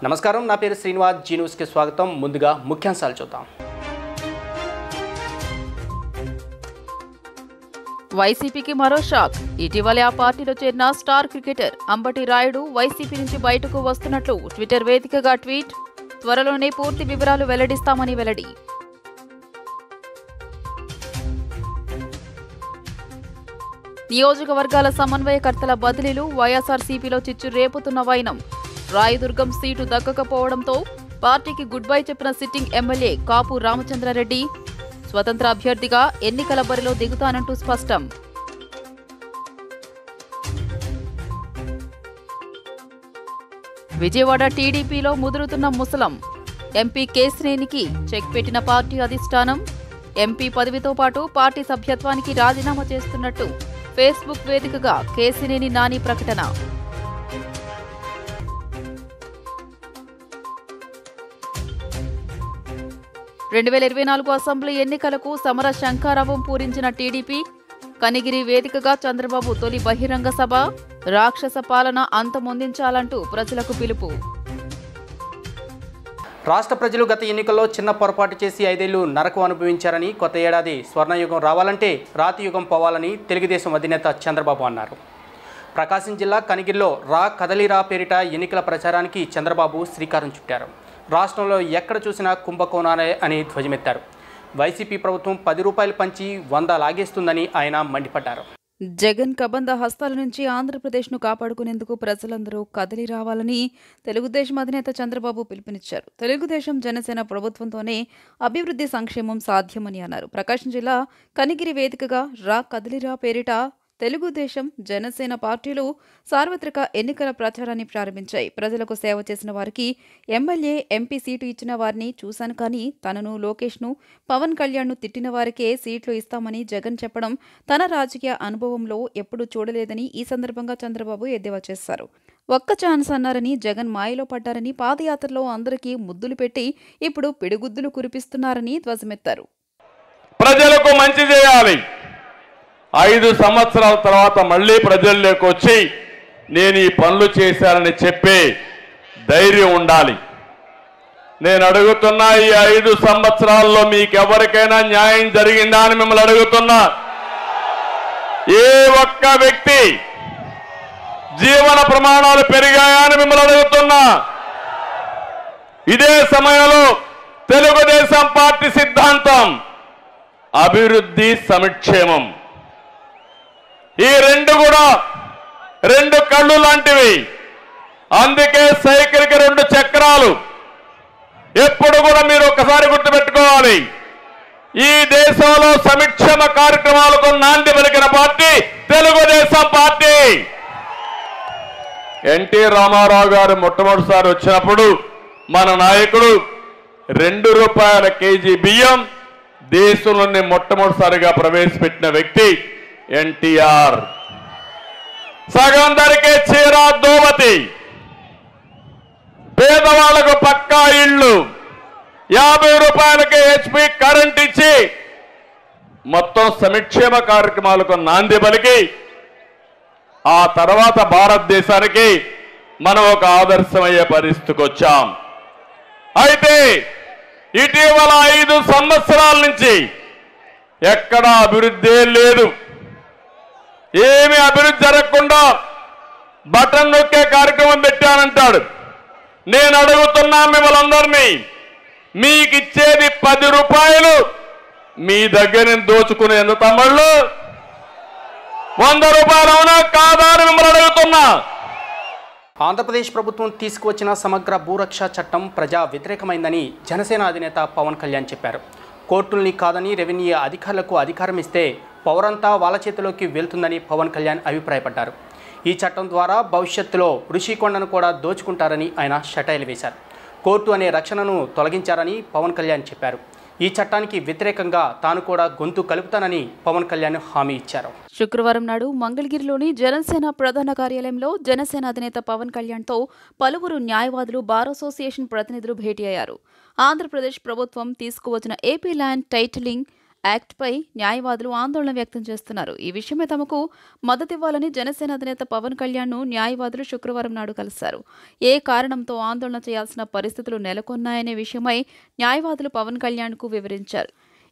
నమస్కారం, నా పేరు శ్రీనివాస్. జీ న్యూస్కి స్వాగతం. ముందుగా ముఖ్యాంశాలు చూద్దాం. వైసీపీకి మరో షాక్. ఇటీవలే ఆ పార్టీలో చేరిన star cricketer Ambati Rayudu YCP నుంచి బయటకు వస్తున్నట్లు ట్విట్టర్ వేదికగా ట్వీట్. త్వరలోనే పూర్తి వివరాలు వెల్లడిస్తామని వెల్లడి. నియోజకవర్గాల సమన్వయకర్తల బదిలీలు, వైఎస్ఆర్సీపీలో చిచ్చు రేపుతున్న వైనం. రాయదుర్గం సీటు దక్కకపోవడంతో పార్టీకి గుడ్ బై చెప్పిన సిట్టింగ్ ఎమ్మెల్యే కాపు రామచంద్రారెడ్డి స్వతంత్ర అభ్యర్థిగా ఎన్నికల బరిలో దిగుతానంటూ స్పష్టం. విజయవాడ టీడీపీలో ముదురుతున్న ముసలం. ఎంపీ కేశినేనికి చెక్ పెట్టిన పార్టీ అధిష్టానం. ఎంపీ పదవితో పాటు పార్టీ సభ్యత్వానికి రాజీనామా చేస్తున్నట్టు ఫేస్బుక్ వేదికగా కేశినేని నాని ప్రకటన. రెండు 2024 అసెంబ్లీ ఎన్నికలకు సమర శంఖారావం పూరించిన టీడీపీ. కనిగిరి వేదికగా చంద్రబాబు తొలి బహిరంగ సభ. రాక్షస పాలన అంతమొందించాలంటూ ప్రజలకు పిలుపు. రాష్ట్ర ప్రజలు గత ఎన్నికల్లో చిన్న పొరపాటు చేసి 5 ఏళ్లు నరకం అనుభవించారని, కొత్త ఏడాది స్వర్ణయుగం రావాలంటే రాతియుగం పోవాలని తెలుగుదేశం అధినేత చంద్రబాబు అన్నారు. ప్రకాశం జిల్లా కనిగిరిలో రా కదలిరా పేరిట ఎన్నికల ప్రచారానికి చంద్రబాబు శ్రీకారం చుట్టారు. రాష్ట్రంలో ఎక్కడ చూసినా కుంభకోణాలే అని ధ్వజమెత్తారు. వైసీపీ ప్రభుత్వం 10 రూపాయలు పంచి 100 లాగేస్తుందని ఆయన మండిపడ్డారు. జగన్ కబంధ హస్తాల నుంచి ఆంధ్రప్రదేశ్ను కాపాడుకునేందుకు ప్రజలందరూ కదిలి రావాలని తెలుగుదేశం అధినేత చంద్రబాబు పిలుపునిచ్చారు. తెలుగుదేశం జనసేన ప్రభుత్వంతోనే అభివృద్ధి సంక్షేమం సాధ్యమని అన్నారు. ప్రకాశం జిల్లా కనిగిరి వేదికగా రా కదిలిరా పేరిట తెలుగుదేశం జనసేన పార్టీలు సార్వత్రిక ఎన్నికల ప్రచారాన్ని ప్రారంభించాయి. ప్రజలకు సేవ చేసిన వారికి ఎమ్మెల్యే, ఎంపీ సీటు ఇచ్చిన వారిని చూశాను, కానీ తనను, లోకేష్ను, పవన్ కళ్యాణ్ను తిట్టిన వారికే సీట్లు ఇస్తామని జగన్ చెప్పడం తన రాజకీయ అనుభవంలో ఎప్పుడూ చూడలేదని ఈ సందర్భంగా చంద్రబాబు ఎద్దేవా చేశారు. ఒక్క ఛాన్స్ అన్నారని జగన్ మాయలో పడ్డారని, పాదయాత్రలో అందరికీ ముద్దులు పెట్టి ఇప్పుడు పిడిగుద్దులు కురిపిస్తున్నారని ధ్వజమెత్తారు. ప్రజలకు మంచి చేయాలి. 5 సంవత్సరాల తర్వాత మళ్ళీ ప్రజల్లోకి వచ్చి నేను ఈ పనులు చేశానని చెప్పే ధైర్యం ఉండాలి. నేను అడుగుతున్నా, ఈ 5 సంవత్సరాల్లో మీకెవరికైనా న్యాయం జరిగిందా అని మిమ్మల్ని అడుగుతున్నా. ఏ ఒక్క వ్యక్తి జీవన ప్రమాణాలు పెరిగాయా అని మిమ్మల్ని అడుగుతున్నా. ఇదే సమయంలో తెలుగుదేశం పార్టీ సిద్ధాంతం అభివృద్ధి, సంక్షేమం. ఈ రెండు కూడా 2 కళ్ళు లాంటివి. అందుకే సైకిల్కి 2 చక్రాలు. ఎప్పుడు కూడా మీరు ఒకసారి గుర్తుపెట్టుకోవాలి, ఈ దేశంలో సంక్షేమ కార్యక్రమాలకు నాంది పలికిన పార్టీ తెలుగుదేశం పార్టీ. ఎన్టీ రామారావు గారు మొట్టమొదటిసారి వచ్చినప్పుడు మన నాయకుడు 2 రూపాయల కేజీ బియ్యం దేశంలోనే మొట్టమొదటిసారిగా ప్రవేశపెట్టిన వ్యక్తి ఎన్టీఆర్. సగం ధరకే చీర, దోవతి, పేదవాళ్లకు పక్కా ఇళ్ళు, 50 రూపాయలకే హెచ్పి కరెంట్ ఇచ్చి మొత్తం సంక్షేమ కార్యక్రమాలకు నాంది పలికి ఆ తర్వాత భారతదేశానికి మనం ఒక ఆదర్శమయ్యే పరిస్థితికి వచ్చాం. అయితే ఇటీవల 5 సంవత్సరాల నుంచి ఎక్కడా అభివృద్ధి లేదు. ఏమి అభివృద్ధి జరగకుండా బటన్ నొక్కే కార్యక్రమం పెట్టానంటాడు. నేను అడుగుతున్నా మిమ్మల్ని అందరినీ, మీకు ఇచ్చేది 10 రూపాయలు, మీ దగ్గర నుంచి దోచుకునే ఎంత తమ్ముళ్ళు 100 రూపాయలు అవునా కాదా అని మిమ్మల్ని అడుగుతున్నా. ఆంధ్రప్రదేశ్ ప్రభుత్వం తీసుకువచ్చిన సమగ్ర భూరక్ష చట్టం ప్రజా వ్యతిరేకమైందని జనసేన అధినేత పవన్ కళ్యాణ్ చెప్పారు. కోర్టుల్ని కాదని రెవెన్యూ అధికారులకు అధికారం ఇస్తే పౌరంతా వాళ్ళ చేతిలోకి వెళ్తుందని పవన్ కళ్యాణ్ అభిప్రాయపడ్డారు. ఈ చట్టం ద్వారా భవిష్యత్తులో ఋషికొండను కూడా దోచుకుంటారని ఆయన షటైలు వేశారు. కోర్టు అనే రక్షణను తొలగించారని పవన్ కళ్యాణ్ చెప్పారు. ఈ చట్టానికి వ్యతిరేకంగా తాను కూడా గొంతు కలుపుతానని పవన్ కళ్యాణ్ హామీ ఇచ్చారు. శుక్రవారం నాడు మంగళగిరిలోని జనసేన ప్రధాన కార్యాలయంలో జనసేన అధినేత పవన్ కళ్యాణ్తో పలువురు న్యాయవాదులు, బార్ అసోసియేషన్ ప్రతినిధులు భేటీ అయ్యారు. ఆంధ్రప్రదేశ్ ప్రభుత్వం తీసుకువచ్చిన ఏపీ ల్యాండ్ టైటిలింగ్ యాక్ట్పై న్యాయవాదులు ఆందోళన వ్యక్తం చేస్తున్నారు. ఈ విషయమే తమకు మద్దతివ్వాలని జనసేన అధినేత పవన్ కళ్యాణ్ను న్యాయవాదులు శుక్రవారం నాడు కలిశారు. ఏ కారణంతో ఆందోళన చేయాల్సిన పరిస్థితులు నెలకొన్నాయనే విషయమై న్యాయవాదులు పవన్ కళ్యాణ్కు వివరించారు.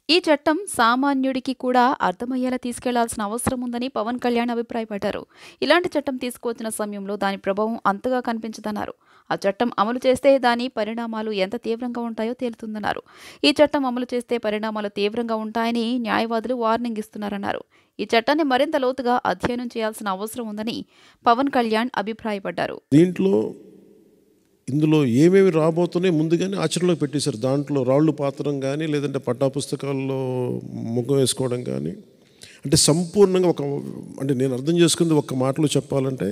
ఈ చట్టం సామాన్యుడికి కూడా అర్థమయ్యేలా తీసుకెళ్లాల్సిన అవసరం ఉందని పవన్ కళ్యాణ్ అభిప్రాయపడ్డారు. ఇలాంటి చట్టం తీసుకువచ్చిన సమయంలో దాని ప్రభావం అంతగా కనిపించదన్నారు. ఆ చట్టం అమలు చేస్తే దాని పరిణామాలు ఎంత తీవ్రంగా ఉంటాయో తేలుతుందన్నారు. ఈ చట్టం అమలు చేస్తే పరిణామాలు తీవ్రంగా ఉంటాయని న్యాయవాదులు వార్నింగ్ ఇస్తున్నారన్నారు. ఈ చట్టాన్ని మరింత లోతుగా అధ్యయనం చేయాల్సిన అవసరం ఉందని పవన్ కళ్యాణ్ అభిప్రాయపడ్డారు. ఇందులో ఏమేమి రాబోతున్నాయి ముందుగానే ఆచరణలో పెట్టేశారు. దాంట్లో రాళ్ళు పాతడం కానీ, లేదంటే పట్టాపుస్తకాల్లో ముఖం వేసుకోవడం కానీ, అంటే సంపూర్ణంగా అంటే నేను అర్థం చేసుకుంది ఒక్క మాటలో చెప్పాలంటే,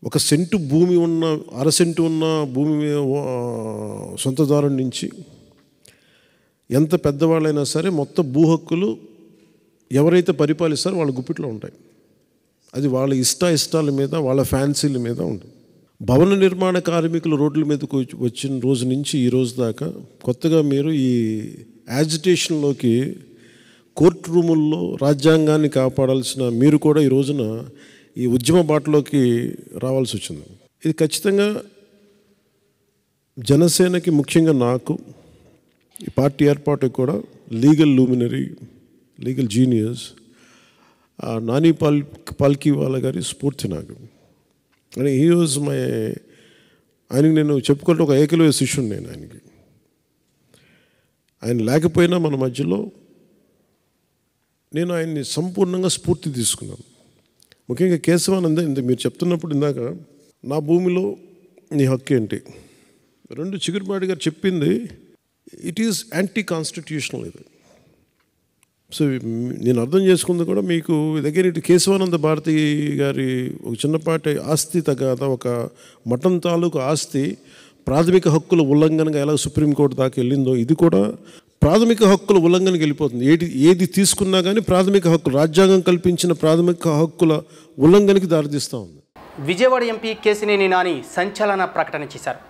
1 సెంటు భూమి ఉన్న 1/2 సెంటు ఉన్న భూమి సొంతదారుడి నుంచి ఎంత పెద్దవాళ్ళైనా సరే మొత్తం భూ హక్కులు ఎవరైతే పరిపాలిస్తారో వాళ్ళ గుప్పిట్లో ఉంటాయి. అది వాళ్ళ ఇష్టాల మీద, వాళ్ళ ఫ్యాన్సీల మీద ఉంటుంది. భవన నిర్మాణ కార్మికులు రోడ్ల మీదకు వచ్చిన రోజు నుంచి ఈ రోజు దాకా కొత్తగా మీరు ఈ యాజిటేషన్లోకి కోర్టు రూముల్లో రాజ్యాంగాన్ని కాపాడాల్సిన మీరు కూడా ఈ రోజున ఈ ఉద్యమ బాటలోకి రావాల్సి వచ్చింది. ఇది ఖచ్చితంగా జనసేనకి, ముఖ్యంగా నాకు, ఈ పార్టీ ఏర్పాటుకి కూడా legal luminary, legal genius Nani Palkhivala గారి స్ఫూర్తి నాకు. అని ఈ రోజు ఆయనకి నేను చెప్పుకుంటే ఒక ఏకలవ్య శిష్యుడు. నేను ఆయన లేకపోయినా మన మధ్యలో నేను ఆయన్ని సంపూర్ణంగా స్ఫూర్తి తీసుకున్నాను. ముఖ్యంగా కేశవానంద మీరు చెప్తున్నప్పుడు ఇందాక నా భూమిలో నీ హక్కు ఏంటి, 2 చిగురుపాటి గారు చెప్పింది ఇట్ ఈజ్ యాంటీ కాన్స్టిట్యూషనల్. ఇది సో నేను అర్థం చేసుకుంది కూడా మీకు దగ్గర ఇటు కేశవానంద భారతి గారి ఒక చిన్నపాటి ఆస్తి తగాద, ఒక మఠం తాలూకు ఆస్తి ప్రాథమిక హక్కుల ఉల్లంఘనగా ఎలా సుప్రీంకోర్టు దాకా వెళ్ళిందో, ఇది కూడా ప్రాథమిక హక్కుల ఉల్లంఘనకి వెళ్ళిపోతుంది. ఏది తీసుకున్నా కానీ ప్రాథమిక హక్కులు, రాజ్యాంగం కల్పించిన ప్రాథమిక హక్కుల ఉల్లంఘనకి దారితీస్తూ ఉంది. విజయవాడ ఎంపీ కేశినేని నాని సంచలన ప్రకటన చేశారు.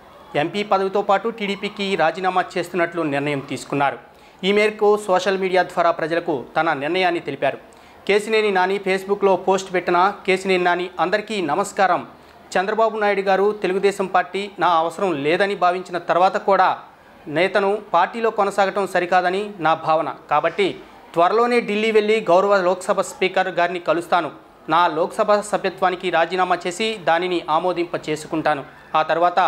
ఎంపీ పదవితో పాటు టీడీపీకి రాజీనామా చేస్తున్నట్లు నిర్ణయం తీసుకున్నారు. ఈ మేరకు సోషల్ మీడియా ద్వారా ప్రజలకు తన నిర్ణయాన్ని తెలిపారు. కేశినేని నాని ఫేస్బుక్లో పోస్ట్ పెట్టిన కేశినేని నాని, అందరికీ నమస్కారం. చంద్రబాబు నాయుడు గారు తెలుగుదేశం పార్టీ నా అవసరం లేదని భావించిన తర్వాత కూడా నేతను పార్టీలో కొనసాగటం సరికాదని నా భావన. కాబట్టి త్వరలోనే ఢిల్లీ వెళ్ళి గౌరవ లోక్సభ స్పీకర్ గారిని కలుస్తాను. నా లోక్సభ సభ్యత్వానికి రాజీనామా చేసి దానిని ఆమోదింప చేసుకుంటాను. ఆ తర్వాత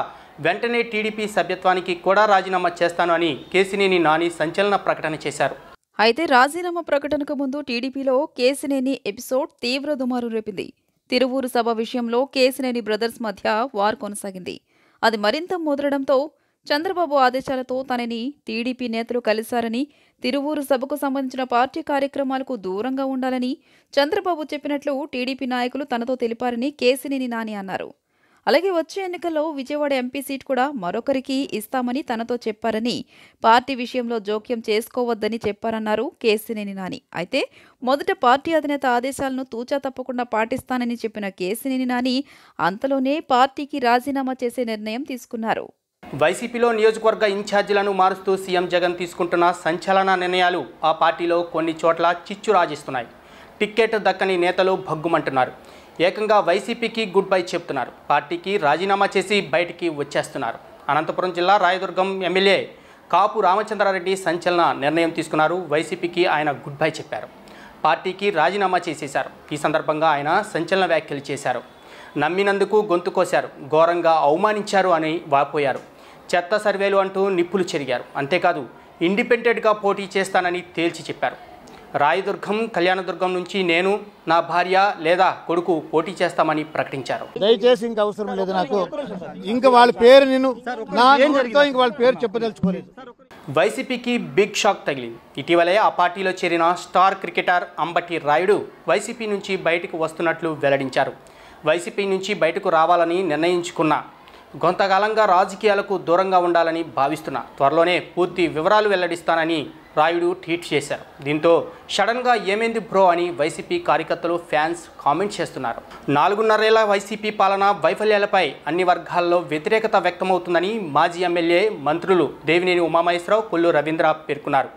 వెంటనే టీడీపీ సభ్యత్వానికి కూడా రాజీనామా చేస్తాను అని కేశినేని నాని సంచలన ప్రకటన చేశారు. అయితే రాజీనామా ప్రకటనకు ముందు టీడీపీలో కేశినేని ఎపిసోడ్ తీవ్ర దుమారు రేపింది. తిరువూరు సభ విషయంలో కేశినేని బ్రదర్స్ మధ్య వార్ కొనసాగింది. అది మరింత ముదరడంతో చంద్రబాబు ఆదేశాలతో తనని టీడీపీ నేతలు కలిశారని, తిరువూరు సభకు సంబంధించిన పార్టీ కార్యక్రమాలకు దూరంగా ఉండాలని చంద్రబాబు చెప్పినట్లు టీడీపీ నాయకులు తనతో తెలిపారని కేశినేని నాని అన్నారు. అలాగే వచ్చే ఎన్నికల్లో విజయవాడ ఎంపీ సీట్ కూడా మరొకరికి ఇస్తామని తనతో చెప్పారని, పార్టీ విషయంలో జోక్యం చేసుకోవద్దని చెప్పారన్నారు కేశినేని నాని. అయితే మొదట పార్టీ అధినేత ఆదేశాలను తూచా తప్పకుండా పాటిస్తానని చెప్పిన కేశినేని నాని అంతలోనే పార్టీకి రాజీనామా చేసే నిర్ణయం తీసుకున్నారు. వైసీపీలో నియోజకవర్గ ఇన్ఛార్జీలను మారుస్తూ సీఎం జగన్ తీసుకుంటున్న సంచలన నిర్ణయాలు ఆ పార్టీలో కొన్ని చోట్ల చిచ్చు రాజిస్తున్నాయి. టిక్కెట్ దక్కని నేతలు భగ్గుమంటున్నారు. ఏకంగా వైసీపీకి గుడ్ బై చెప్తున్నారు. పార్టీకి రాజీనామా చేసి బయటికి వచ్చేస్తున్నారు. అనంతపురం జిల్లా రాయదుర్గం ఎమ్మెల్యే కాపు రామచంద్రారెడ్డి సంచలన నిర్ణయం తీసుకున్నారు. వైసీపీకి ఆయన గుడ్ బై చెప్పారు. పార్టీకి రాజీనామా చేసేశారు. ఈ సందర్భంగా ఆయన సంచలన వ్యాఖ్యలు చేశారు. నమ్మినందుకు గొంతు కోశారు, ఘోరంగా అవమానించారు అని వాపోయారు. చెత్త సర్వేలు అంటూ నిప్పులు చెరిగారు. అంతేకాదు ఇండిపెండెంట్గా పోటీ చేస్తానని తేల్చి చెప్పారు. రాయదుర్గం, కళ్యాణదుర్గం నుంచి నేను, నా భార్య లేదా కొడుకు పోటీ చేస్తామని ప్రకటించారు. దయచేసి ఇంకా అవసరం లేదు నాకు. ఇంకా వాళ్ళ పేరు నేను ఇంక వాళ్ళ పేరు చెప్పదలుచుకోలేదు. వైసీపీకి బిగ్ షాక్ తగిలింది. ఇటీవలే ఆ పార్టీలో చేరిన star cricketer Ambati Rayudu YCP నుంచి బయటకు వస్తున్నట్లు వెల్లడించారు. వైసీపీ నుంచి బయటకు రావాలని నిర్ణయించుకున్న, కొంతకాలంగా రాజకీయాలకు దూరంగా ఉండాలని భావిస్తున్నా, త్వరలోనే పూర్తి వివరాలు వెల్లడిస్తానని రాయుడు ట్వీట్ చేశారు. దీంతో సడన్గా ఏమైంది బ్రో అని వైసీపీ కార్యకర్తలు, ఫ్యాన్స్ కామెంట్ చేస్తున్నారు. 4.5 ఏళ్ల వైసీపీ పాలన వైఫల్యాలపై అన్ని వర్గాల్లో వ్యతిరేకత వ్యక్తమవుతుందని మాజీ ఎమ్మెల్యే, మంత్రులు దేవినేని ఉమామహేశ్వరరావు, కొల్లు రవీంద్ర పేర్కొన్నారు.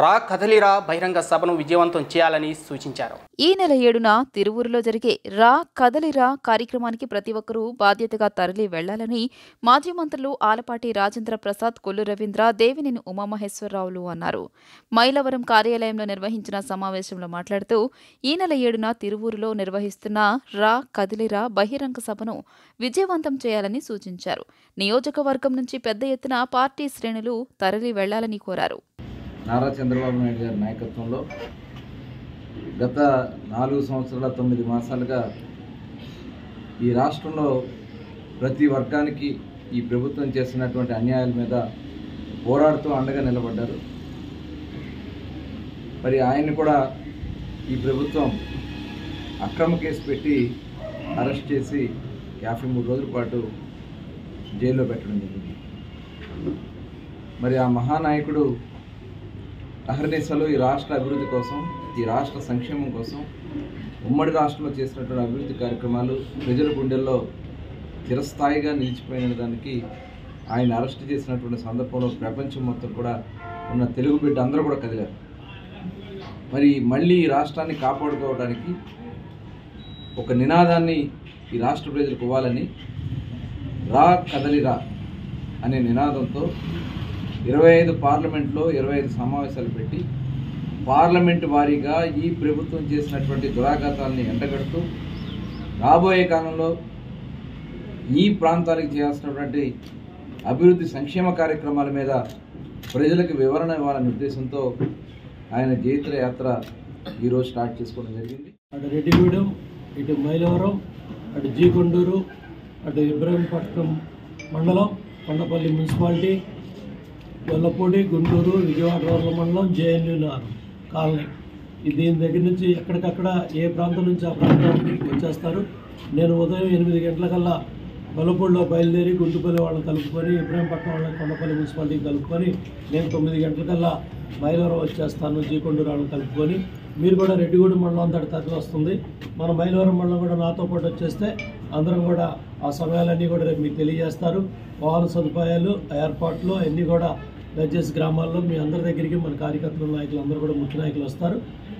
రా కదలిరా బహిరంగ సభను విజయవంతం చేయాలని సూచించారు. ఈ నెల 7న తిరువూరులో జరిగే రా కదలిరా కార్యక్రమానికి ప్రతి ఒక్కరూ బాధ్యతగా తరలి వెళ్లాలని మాజీ మంత్రులు ఆలపాటి రాజేంద్ర ప్రసాద్, కొల్లు రవీంద్ర, దేవినేని ఉమామహేశ్వరరావులు అన్నారు. మైలవరం కార్యాలయంలో నిర్వహించిన సమావేశంలో మాట్లాడుతూ ఈ నెల 7న తిరువూరులో నిర్వహిస్తున్న రా కదలిరా బహిరంగ సభను విజయవంతం చేయాలని సూచించారు. నియోజకవర్గం నుంచి పెద్ద ఎత్తున పార్టీ శ్రేణులు తరలి వెళ్లాలని కోరారు. నారా చంద్రబాబు నాయుడు గారి నాయకత్వంలో గత 4 సంవత్సరాల 9 మాసాలుగా ఈ రాష్ట్రంలో ప్రతి వర్గానికి ఈ ప్రభుత్వం చేస్తున్నటువంటి అన్యాయాల మీద పోరాడుతూ అండగా నిలబడ్డారు. మరి ఆయన్ని కూడా ఈ ప్రభుత్వం అక్రమ కేసు పెట్టి అరెస్ట్ చేసి 53 రోజుల పాటు జైల్లో పెట్టడం జరిగింది. మరి ఆ మహానాయకుడు అహర్నిశలు ఈ రాష్ట్ర అభివృద్ధి కోసం, ఈ రాష్ట్ర సంక్షేమం కోసం ఉమ్మడి రాష్ట్రంలో చేసినటువంటి అభివృద్ధి కార్యక్రమాలు ప్రజల గుండెల్లో చిరస్థాయిగా నిలిచిపోయిన దానికి ఆయన అరెస్ట్ చేసినటువంటి సందర్భంలో ప్రపంచం మొత్తం కూడా ఉన్న తెలుగు బిడ్డ అందరూ కూడా కదిలారు. మరి మళ్ళీ ఈ రాష్ట్రాన్ని కాపాడుకోవడానికి ఒక నినాదాన్ని ఈ రాష్ట్ర ప్రజలకు ఇవ్వాలని రా కదలిరా అనే నినాదంతో 25 పార్లమెంట్లో 25 సమావేశాలు పెట్టి పార్లమెంటు వారీగా ఈ ప్రభుత్వం చేసినటువంటి దురాఘాతాలని ఎండగడుతూ రాబోయే కాలంలో ఈ ప్రాంతానికి చేయాల్సినటువంటి అభివృద్ధి సంక్షేమ కార్యక్రమాల మీద ప్రజలకు వివరణ ఇవ్వాలనే ఉద్దేశంతో ఆయన జైత్ర యాత్ర ఈరోజు స్టార్ట్ చేసుకోవడం జరిగింది. అటు రెడ్డిగూడెం, ఇటు మైలవరం, అటు జీకొండూరు, అటు ఇబ్రహీంపట్నం మండలం, కొండపల్లి మున్సిపాలిటీ, గొల్లపూడి, గుంటూరు, విజయవాడ రోడ్ల మండలం, జేఎన్యూఆర్ కాలనీ. దీని దగ్గర నుంచి ఎక్కడికక్కడ ఏ ప్రాంతం నుంచి ఆ ప్రాంతానికి వచ్చేస్తారు. నేను ఉదయం 8 గంటలకల్లా గొల్లపూడిలో బయలుదేరి గుంటుపల్లి వాళ్ళని కలుపుకొని, ఇబ్రహీంపట్నం వాళ్ళని కొండపల్లి మున్సిపాలిటీకి కలుపుకొని నేను 9 గంటలకల్లా మైలవరం వచ్చేస్తాను. జీకొండూరు వాళ్ళని కలుపుకొని మీరు కూడా రెడ్డిగూడెం మండలం అంతా తరలి వస్తుంది. మన మైలవరం మండలం కూడా నాతో పాటు వచ్చేస్తే అందరం కూడా ఆ సమయాలన్నీ కూడా రేపు మీకు తెలియజేస్తారు. వాహన సదుపాయాలు, ఏర్పాట్లు అన్నీ కూడా దయచేసి గ్రామాల్లో మీ అందరి దగ్గరికి మన కార్యకర్తల నాయకులు అందరూ కూడా ముఖ్య నాయకులు వస్తారు.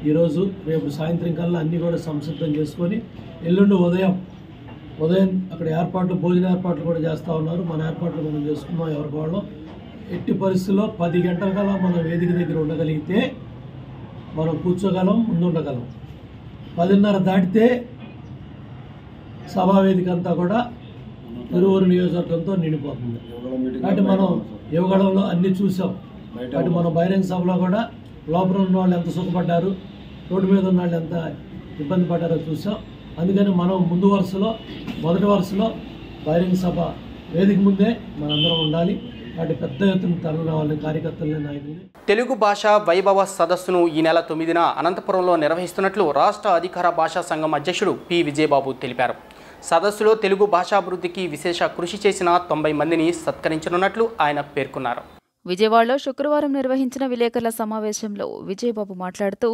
ఈరోజు రేపు సాయంత్రం కల్లా అన్నీ కూడా సంసిద్ధం చేసుకొని ఎల్లుండి ఉదయం అక్కడ ఏర్పాట్లు, భోజన ఏర్పాట్లు కూడా చేస్తూ ఉన్నారు. మన ఏర్పాట్లు మనం చేసుకున్నాం. ఎవరికి వాళ్ళు ఎట్టి పరిస్థితుల్లో 10 గంటల కల్లా మనం వేదిక దగ్గర ఉండగలిగితే మనం కూర్చోగలం, ముందుండగలం. 10:30 దాటితే సభా వేదిక అంతా కూడా తిరువూరు నియోజకవర్గంతో నిండిపోతుంది. కాబట్టి మనం యువగడంలో అన్నీ చూసాం. కాబట్టి మనం బహిరంగ సభలో కూడా లోపల ఉన్న వాళ్ళు ఎంత సుఖపడ్డారు, రోడ్డు మీద ఉన్న వాళ్ళు ఎంత ఇబ్బంది పడ్డారో చూసాం. అందుకని మనం ముందు వరుసలో, మొదటి వరుసలో బహిరంగ సభ వేదిక ముందే మనందరం ఉండాలి. వాటి పెద్ద ఎత్తున తరలి రావాలని కార్యకర్తలని, నాయకుల్ని. తెలుగు భాష వైభవ సదస్సును ఈ నెల 9న అనంతపురంలో నిర్వహిస్తున్నట్లు రాష్ట్ర అధికార భాషా సంఘం అధ్యక్షుడు పి విజయబాబు తెలిపారు. సదస్సులో తెలుగు భాషాభివృద్ధికి విశేష కృషి చేసిన 90 మందిని సత్కరించనున్నట్లు ఆయన పేర్కొన్నారు. విజయవాడలో శుక్రవారం నిర్వహించిన విలేకరుల సమావేశంలో విజయబాబు మాట్లాడుతూ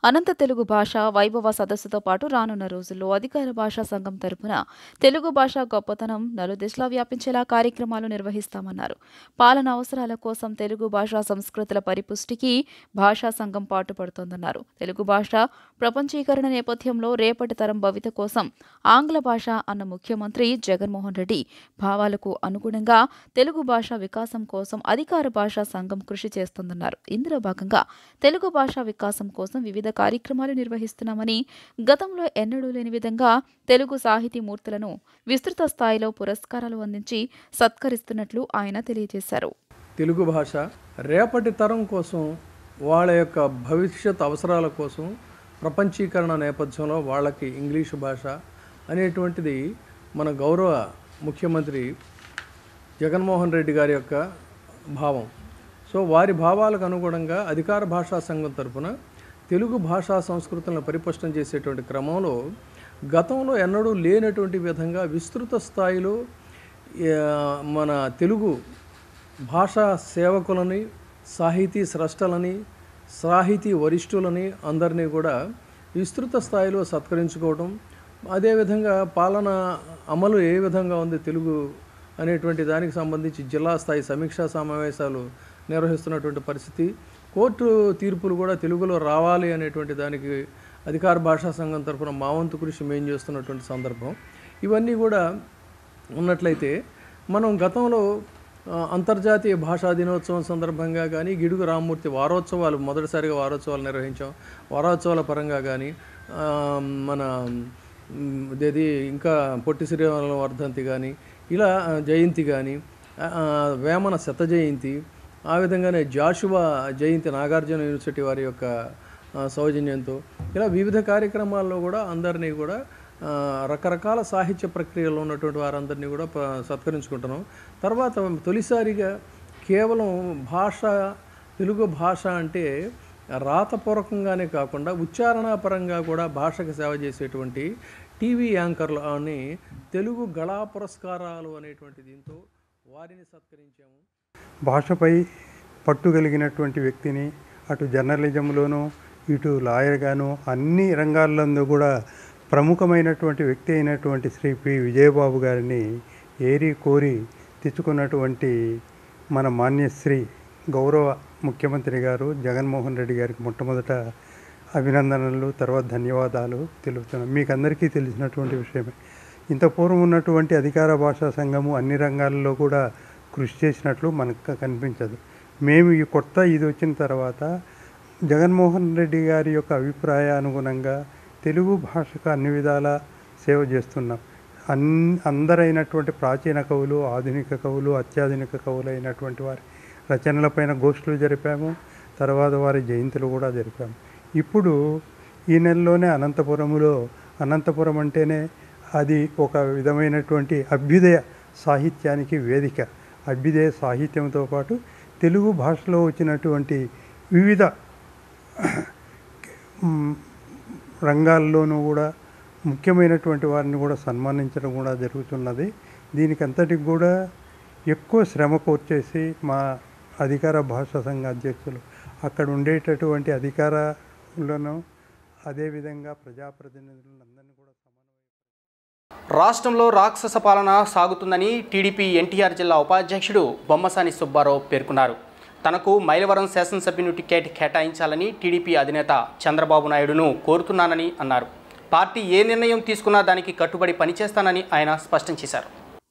అనంత తెలుగు భాష వైభవ సదస్సుతో పాటు రానున్న రోజుల్లో అధికార భాషా సంఘం తరపున తెలుగు భాష గొప్పతనం నలుదిశలా వ్యాపించేలా కార్యక్రమాలు నిర్వహిస్తామన్నారు. పాలన అవసరాల కోసం తెలుగు భాషా సంస్కృతుల పరిపుష్టికి భాషా సంఘం పాటుపడుతోందన్నారు. తెలుగు భాష ప్రపంచీకరణ నేపథ్యంలో రేపటి తరం భవిత కోసం ఆంగ్ల భాష అన్న ముఖ్యమంత్రి జగన్మోహన్ రెడ్డి భావాలకు అనుగుణంగా తెలుగు భాష వికాసం కోసం అధికార భాషా సంఘం కృషి చేస్తోందన్నారు. ఇందులో భాగంగా తెలుగు భాషా వికాసం కోసం వివిధ కార్యక్రమాలు నిర్వహిస్తున్నామని, గతంలో ఎన్నడూ లేని విధంగా తెలుగు సాహితీ మూర్తులను విస్తృత స్థాయిలో పురస్కారాలు అందించి సత్కరిస్తున్నట్లు ఆయన తెలియజేశారు. తెలుగు భాష రేపటి తరం కోసం, వాళ్ళ యొక్క భవిష్యత్ అవసరాల కోసం ప్రపంచీకరణ నేపథ్యంలో వాళ్ళకి ఇంగ్లీషు భాష అనేటువంటిది మన గౌరవ ముఖ్యమంత్రి జగన్మోహన్ రెడ్డి గారి యొక్క భావం. సో వారి భావాలకు అనుగుణంగా అధికార భాషా సంఘం తరఫున తెలుగు భాషా సంస్కృతులను పరిపుష్టం చేసేటువంటి క్రమంలో గతంలో ఎన్నడూ లేనటువంటి విధంగా విస్తృత స్థాయిలో మన తెలుగు భాషా సేవకులని, సాహితీ స్రష్టలని, సాహితీ వరిష్ఠులని అందరినీ కూడా విస్తృత స్థాయిలో సత్కరించుకోవడం, అదేవిధంగా పాలన అమలు ఏ విధంగా ఉంది తెలుగు అనేటువంటి దానికి సంబంధించి జిల్లా స్థాయి సమీక్షా సమావేశాలు నిర్వహిస్తున్నటువంటి పరిస్థితి. కోర్టు తీర్పులు కూడా తెలుగులో రావాలి అనేటువంటి దానికి అధికార భాషా సంఘం తరఫున మా వంతు కృషి మేము చేస్తున్నటువంటి సందర్భం. ఇవన్నీ కూడా ఉన్నట్లయితే మనం గతంలో అంతర్జాతీయ భాషా దినోత్సవం సందర్భంగా కానీ గిడుగు రామ్మూర్తి వారోత్సవాలు మొదటిసారిగా వారోత్సవాలు నిర్వహించాం. వారోత్సవాల పరంగా కానీ మన ఇదేది ఇంకా పొట్టి శ్రీరాముల వర్ధంతి కానీ ఇలా జయంతి కానీ వేమన శత జయంతి, ఆ విధంగానే జాషువా జయంతి నాగార్జున యూనివర్సిటీ వారి యొక్క సౌజన్యంతో ఇలా వివిధ కార్యక్రమాల్లో కూడా అందరినీ కూడా రకరకాల సాహిత్య ప్రక్రియలో ఉన్నటువంటి వారందరినీ కూడా సత్కరించుకుంటున్నాం. తర్వాత తొలిసారిగా కేవలం భాష తెలుగు భాష అంటే రాతపూర్వకంగానే కాకుండా ఉచ్చారణపరంగా కూడా భాషకు సేవ చేసేటువంటి టీవీ యాంకర్లు అని తెలుగు గళా పురస్కారాలు అనేటువంటి దీంతో వారిని సత్కరించాము. భాషపై పట్టు కలిగినటువంటి వ్యక్తిని అటు జర్నలిజంలోనూ ఇటు లాయర్గాను అన్ని రంగాల్లో కూడా ప్రముఖమైనటువంటి వ్యక్తి అయినటువంటి శ్రీ పి విజయబాబు గారిని ఏరి కోరి తెచ్చుకున్నటువంటి మన మాన్యశ్రీ గౌరవ ముఖ్యమంత్రి గారు జగన్మోహన్ రెడ్డి గారికి మొట్టమొదట అభినందనలు, తర్వాత ధన్యవాదాలు తెలుపుతున్నాం. మీకు అందరికీ తెలిసినటువంటి విషయమే. ఇంత పూర్వం ఉన్నటువంటి అధికార భాషా సంఘము అన్ని రంగాల్లో కూడా కృషి చేసినట్లు మనకు కనిపించదు. మేము ఈ కొత్త ఇది వచ్చిన తర్వాత జగన్మోహన్ రెడ్డి గారి యొక్క అభిప్రాయానుగుణంగా తెలుగు భాషకు అన్ని విధాల సేవ చేస్తున్నాం. అందరైనటువంటి ప్రాచీన కవులు, ఆధునిక కవులు, అత్యాధునిక కవులు అయినటువంటి వారి రచనలపైన గోష్ఠులు జరిపాము. తర్వాత వారి జయంతులు కూడా జరిపాము. ఇప్పుడు ఈ నెలలోనే అనంతపురం అంటేనే అది ఒక విధమైనటువంటి అభ్యుదయ సాహిత్యానికి వేదిక. అభ్యుదయ సాహిత్యంతో పాటు తెలుగు భాషలో వచ్చినటువంటి వివిధ రంగాల్లోనూ కూడా ముఖ్యమైనటువంటి వారిని కూడా సన్మానించడం కూడా జరుగుతున్నది. దీనికంతటికి కూడా ఎక్కువ శ్రమ కోర్చేసి మా అధికార భాషా సంఘ అధ్యక్షులు అక్కడ ఉండేటటువంటి అధికారులను అదేవిధంగా ప్రజాప్రతినిధులందరినీ కూడా రాష్ట్రంలో రాక్షస పాలన సాగుతుందని టీడీపీ ఎన్టీఆర్ జిల్లా ఉపాధ్యక్షుడు బొమ్మసాని సుబ్బారావు పేర్కొన్నారు. తనకు మైలవరం శాసనసభ్యుని టికెట్ కేటాయించాలని టీడీపీ అధినేత చంద్రబాబు నాయుడును కోరుతున్నానని అన్నారు. పార్టీ ఏ నిర్ణయం తీసుకున్నా దానికి కట్టుబడి పనిచేస్తానని ఆయన స్పష్టం చేశారు.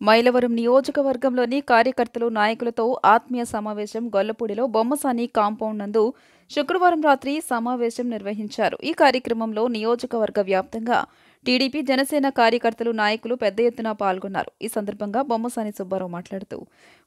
మైలవరం నియోజకవర్గంలోని కార్యకర్తలు, నాయకులతో ఆత్మీయ సమావేశం గొల్లపూడిలో బొమ్మసాని కాంపౌండ్ నందు శుక్రవారం రాత్రి సమావేశం నిర్వహించారు. ఈ కార్యక్రమంలో నియోజకవర్గ వ్యాప్తంగా టీడీపీ, జనసేన కార్యకర్తలు, నాయకులు పెద్ద ఎత్తున పాల్గొన్నారు. ఈ సందర్భంగా బొమ్మసాని సుబ్బారావు మాట్లాడుతూ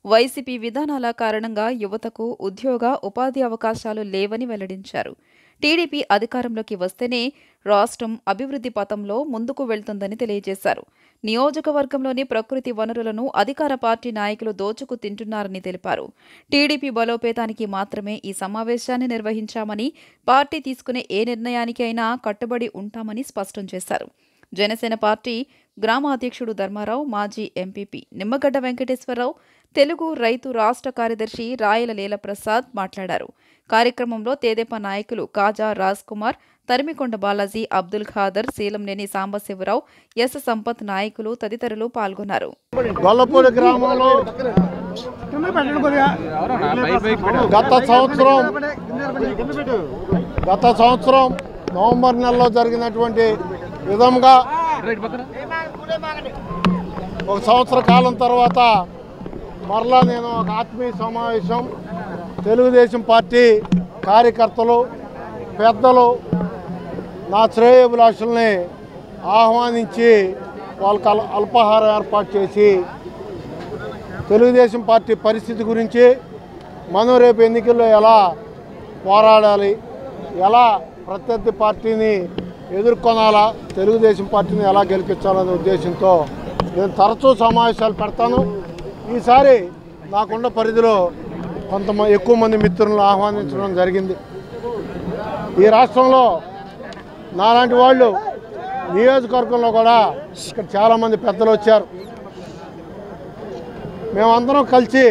వైసీపీ విధానాల కారణంగా యువతకు ఉద్యోగ, ఉపాధి అవకాశాలు లేవని వెల్లడించారు. టీడీపీ అధికారంలోకి వస్తేనే రాష్ట్రం అభివృద్ధి పథంలో ముందుకు వెళ్తుందని తెలియజేశారు. నియోజకవర్గంలోని ప్రకృతి వనరులను అధికార పార్టీ నాయకులు దోచుకు తింటున్నారని తెలిపారు. టీడీపీ బలోపేతానికి మాత్రమే ఈ సమావేశాన్ని నిర్వహించామని, పార్టీ తీసుకునే ఏ నిర్ణయానికైనా కట్టుబడి ఉంటామని స్పష్టం చేశారు. జనసేన పార్టీ గ్రామ అధ్యక్షుడు ధర్మారావు, మాజీ ఎంపీపీ నిమ్మగడ్డ వెంకటేశ్వరరావు, తెలుగు రైతు రాష్ట్ర కార్యదర్శి రాయల లీలప్రసాద్ మాట్లాడారు. కార్యక్రమంలో తెదేపా నాయకులు కాజా రాజ్ కుమార్, తరిమికొండ బాలాజీ, అబ్దుల్ ఖాదర్, శీలంనేని సాంబశివరావు, ఎస్ సంపత్ నాయకులు తదితరులు పాల్గొన్నారు. గొల్లపూడి గ్రామంలో గత సంవత్సరం నవంబర్ నెలలో జరిగినటువంటి విధంగా ఒక సంవత్సర కాలం తర్వాత మరలా నేను ఒక ఆత్మీయ సమావేశం తెలుగుదేశం పార్టీ కార్యకర్తలు, పెద్దలు, నా శ్రేయోభిలాషుల్ని ఆహ్వానించి వాళ్ళకి అల్పాహారం ఏర్పాటు చేసి తెలుగుదేశం పార్టీ పరిస్థితి గురించి, మనం రేపు ఎన్నికల్లో ఎలా పోరాడాలి, ఎలా ప్రత్యర్థి పార్టీని ఎదుర్కొనాలా, తెలుగుదేశం పార్టీని ఎలా గెలిపించాలనే ఉద్దేశంతో నేను తరచూ సమావేశాలు పెడతాను. ఈసారి నాకున్న పరిధిలో ఎక్కువ మంది మిత్రులను ఆహ్వానించడం జరిగింది. ఈ రాష్ట్రంలో నాలాంటి వాళ్ళు నియోజకవర్గంలో కూడా ఇక్కడ చాలామంది పెద్దలు వచ్చారు. మేమందరం కలిసి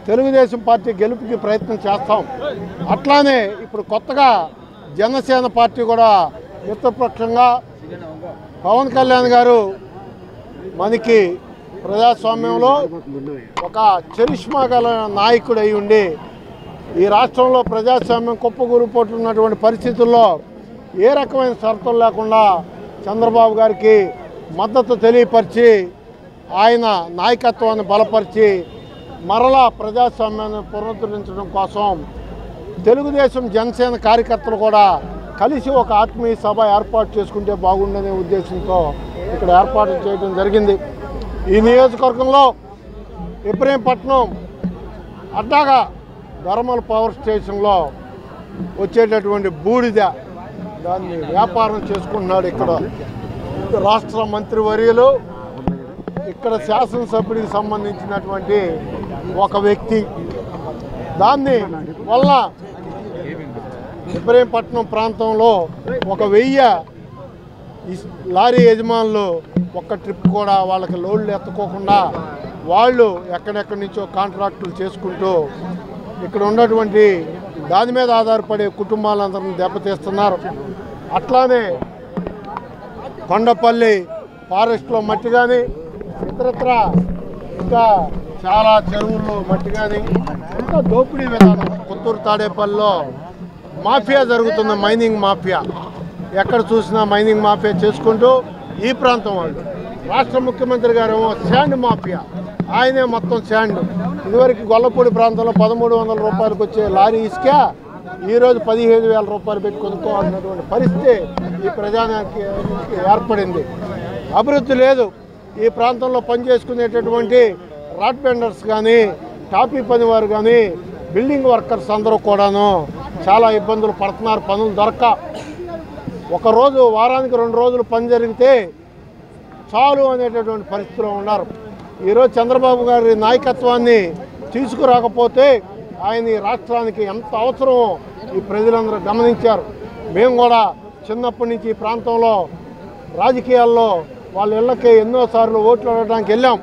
తెలుగుదేశం పార్టీ గెలుపుకి ప్రయత్నం చేస్తాం. అట్లానే ఇప్పుడు కొత్తగా జనసేన పార్టీ కూడా మిత్రపక్షంగా పవన్ కళ్యాణ్ గారు మనకి ప్రజాస్వామ్యంలో ఒక చరిష్మా గల నాయకుడు అయి ఉండి ఈ రాష్ట్రంలో ప్రజాస్వామ్యం కుప్పకూలిపోతున్నటువంటి పరిస్థితుల్లో ఏ రకమైన షరతులు లేకుండా చంద్రబాబు గారికి మద్దతు తెలియపరిచి ఆయన నాయకత్వాన్ని బలపరిచి మరలా ప్రజాస్వామ్యాన్ని పునరుద్ధరించడం కోసం తెలుగుదేశం జనసేన కార్యకర్తలు కూడా కలిసి ఒక ఆత్మీయ సభ ఏర్పాటు చేసుకుంటే బాగుండనే ఉద్దేశంతో ఇక్కడ ఏర్పాటు చేయడం జరిగింది. ఈ నియోజకవర్గంలో ఇబ్రహీంపట్నం అడ్డాగా ధర్మల్ పవర్ స్టేషన్లో వచ్చేటటువంటి బూడిద దాన్ని వ్యాపారం చేసుకుంటున్నాడు ఇక్కడ రాష్ట్ర మంత్రివర్యులు, ఇక్కడ శాసనసభ్యుడికి సంబంధించినటువంటి ఒక వ్యక్తి. దాన్ని వల్ల ఇబ్రహీంపట్నం ప్రాంతంలో 1000 లారీ యజమానులు ఒక్క ట్రిప్ కూడా వాళ్ళకి లోడ్లు ఎత్తుకోకుండా వాళ్ళు ఎక్కడెక్కడి నుంచో కాంట్రాక్టులు చేసుకుంటూ ఇక్కడ ఉన్నటువంటి దాని మీద ఆధారపడే కుటుంబాలందరినీ దెబ్బతీస్తున్నారు. అట్లానే కొండపల్లి ఫారెస్ట్లో మట్టి కానీ ఇతరత్ర ఇంకా చాలా చెరువుల్లో మట్టి కానీ ఇంకా దోపిడీ విధానం కొత్తూరు తాడేపల్లిలో మాఫియా జరుగుతుంది, మైనింగ్ మాఫియా. ఎక్కడ చూసినా మైనింగ్ మాఫియా చేసుకుంటూ ఈ ప్రాంతం వాళ్ళు. రాష్ట్ర ముఖ్యమంత్రి గారేమో శాండ్ మాఫియా, ఆయనే మొత్తం శాండ్. ఇదివరకు గొల్లపూడి ప్రాంతంలో 1300 రూపాయలకు వచ్చే లారీ ఇసుక ఈరోజు 15,000 రూపాయలు పెట్టి కొనుక్కోవాల్సినటువంటి పరిస్థితి ఈ ప్రజానికి ఏర్పడింది. అభివృద్ధి లేదు. ఈ ప్రాంతంలో పనిచేసుకునేటటువంటి రాడ్ బెండర్స్ కానీ టాపీ పనివారు కానీ బిల్డింగ్ వర్కర్స్ అందరూ కూడాను చాలా ఇబ్బందులు పడుతున్నారు. పనులు దొరక్క ఒకరోజు వారానికి 2 రోజులు పని జరిగితే చాలు అనేటటువంటి పరిస్థితిలో ఉన్నారు. ఈరోజు చంద్రబాబు గారి నాయకత్వాన్ని తీసుకురాకపోతే ఆయన ఈ రాష్ట్రానికి ఎంత అవసరమో ఈ ప్రజలందరూ గమనించారు. మేము కూడా చిన్నప్పటి నుంచి ఈ ప్రాంతంలో రాజకీయాల్లో వాళ్ళ ఇళ్ళకి ఎన్నోసార్లు ఓట్లు అడగడానికి వెళ్ళాం.